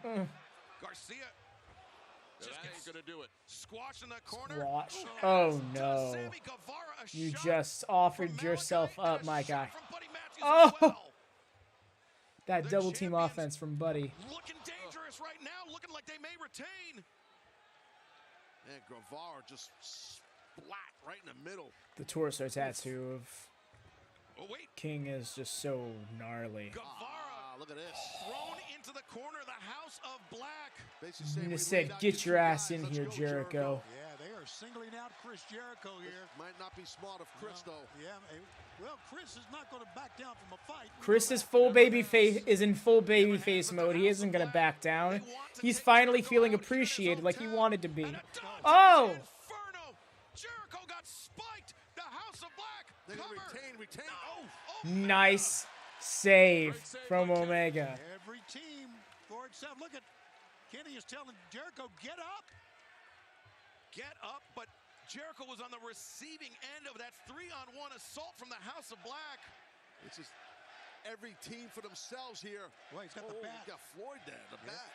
Oh, Garcia. That ain't gonna do it. Squash in the corner. Squash. Oh no. You just offered yourself up, my guy. Oh! That double team offense from Buddy. Looking dangerous right now. Looking like they may retain. And Guevara just splat right in the middle. The torso tattoo of King is just so gnarly. Look at this. Thrown into the corner of the House of Black. You just said, get your ass in here, Jericho. Yeah, they are singling out Chris Jericho here. Might not be smart of Chris, though. Yeah, well, Chris is not going to back down from a fight. Chris is in full babyface mode. He isn't going to back down. He's finally feeling appreciated like he wanted to be. Oh! Jericho got spiked. The House of Black. They're going to retain. Oh, Nice save from Omega. Every team for itself. Look at Kenny is telling Jericho, get up. Get up, but Jericho was on the receiving end of that 3-on-1 assault from the House of Black. It's just every team for themselves here. Well, he's got the bat. He's got Floyd there, the bat.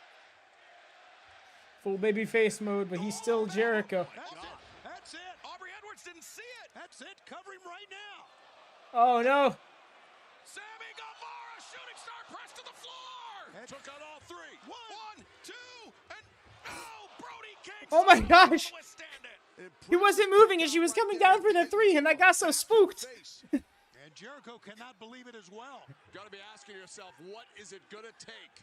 Full babyface mode, but he's still Jericho. That's it. Aubrey Edwards didn't see it. That's it. Cover him right now. Oh, no. Sammy Guevara, shooting star press to the floor. Took out all 3. 1, 2, and Brody King. Oh, my gosh. He wasn't moving as she was coming down for the 3, and I got so spooked. And Jericho cannot believe it as well. You got to be asking yourself, what is it going to take?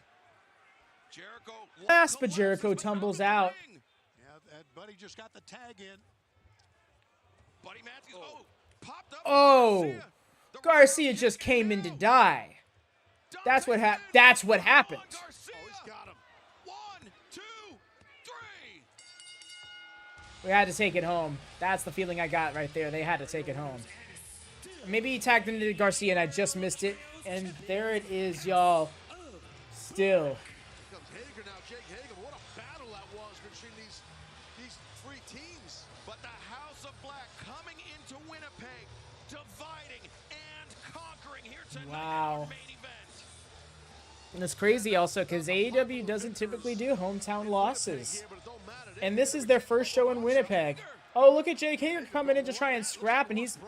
Jericho. Last, but Jericho tumbles out. Yeah, that Buddy just got the tag in. Buddy Matthews, popped up. Oh, Garcia just came in to die. That's what happened. That's what happened. Garcia. Oh, he's got him. 1, 2, 3. We had to take it home. That's the feeling I got right there. They had to take it home. Maybe he tagged into Garcia and I just missed it. And there it is, y'all. Still. Here comes Hager now, Jake Hager. What a battle that was between these 3 teams. But the House of Black coming into Winnipeg, dividing and conquering here tonight. Wow. And it's crazy also because AEW doesn't typically do hometown losses. And this is their first show in Winnipeg. Oh, look at Jake Hager coming in to try and scrap, and he's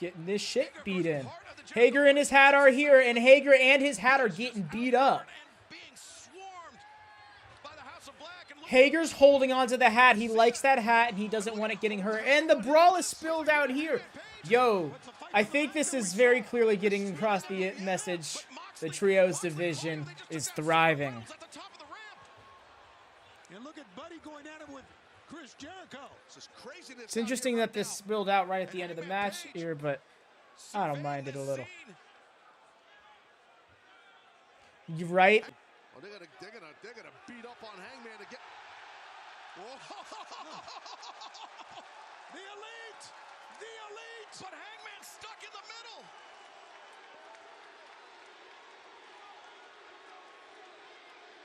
getting this shit beat in. Hager and his hat are here, and Hager and his hat are getting beat up. Hager's holding onto the hat. He likes that hat, and he doesn't want it getting hurt. And the brawl is spilled out here. Yo, I think this is very clearly getting across the message. The trios division is thriving. And look at Buddy going at him with Chris Jericho. It's interesting that this spilled out right at the end of the match here, but I don't mind it a little. You're right. Oh, they're gonna beat up on Hangman to get. The elite! But Hangman stuck in the middle.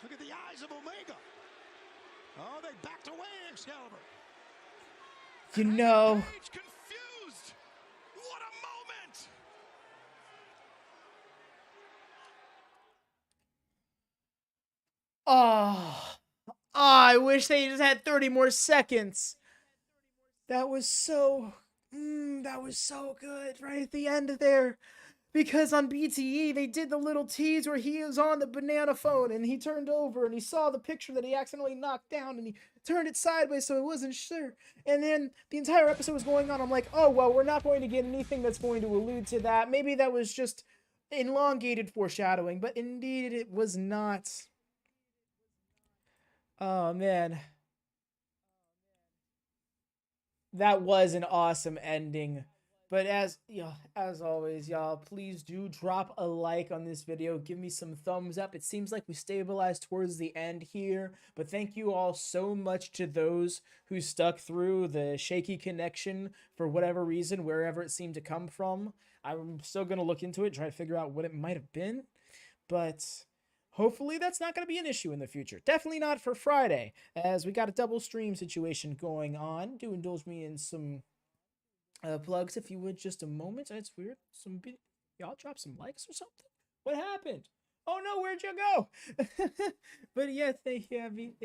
Look at the eyes of Omega. Oh, they backed away, Excalibur. You know. Confused. What a moment. Oh, I wish they just had 30 more seconds. That was so good right at the end there. Because on BTE, they did the little tease where he was on the banana phone and he turned over and he saw the picture that he accidentally knocked down and he turned it sideways so he wasn't sure. And then the entire episode was going on. I'm like, oh, well, we're not going to get anything that's going to allude to that. Maybe that was just elongated foreshadowing, but indeed it was not. Oh man, that was an awesome ending. But as always, y'all, please do drop a like on this video. Give me some thumbs up. It seems like we stabilized towards the end here. But thank you all so much to those who stuck through the shaky connection for whatever reason, wherever it seemed to come from. I'm still going to look into it, try to figure out what it might have been. But hopefully that's not going to be an issue in the future. Definitely not for Friday, as we got a double stream situation going on. Do indulge me in some plugs, if you would, just a moment. That's weird. Y'all drop some likes or something? What happened? Oh no, where'd you go? But yeah, thank you, Abby.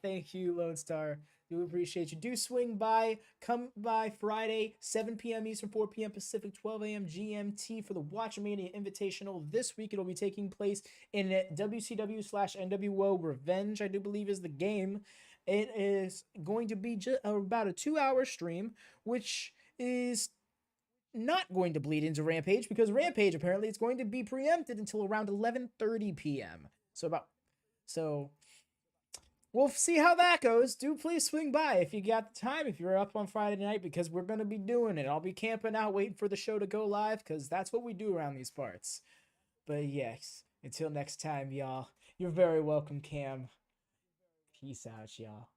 Thank you, Lone Star. Do appreciate you. Do swing by. Come by Friday, 7 p.m. Eastern, 4 p.m. Pacific, 12 a.m. GMT for the WatchaMania Invitational. This week it'll be taking place in WCW/NWO Revenge, I do believe is the game. It is going to be just about a 2-hour stream, which is not going to bleed into Rampage, because Rampage apparently is going to be preempted until around 11:30 p.m. So we'll see how that goes. Do please swing by if you got the time, if you're up on Friday night, because we're going to be doing it. I'll be camping out waiting for the show to go live, because that's what we do around these parts. But yes, until next time, y'all, you're very welcome, Cam. Peace out, y'all.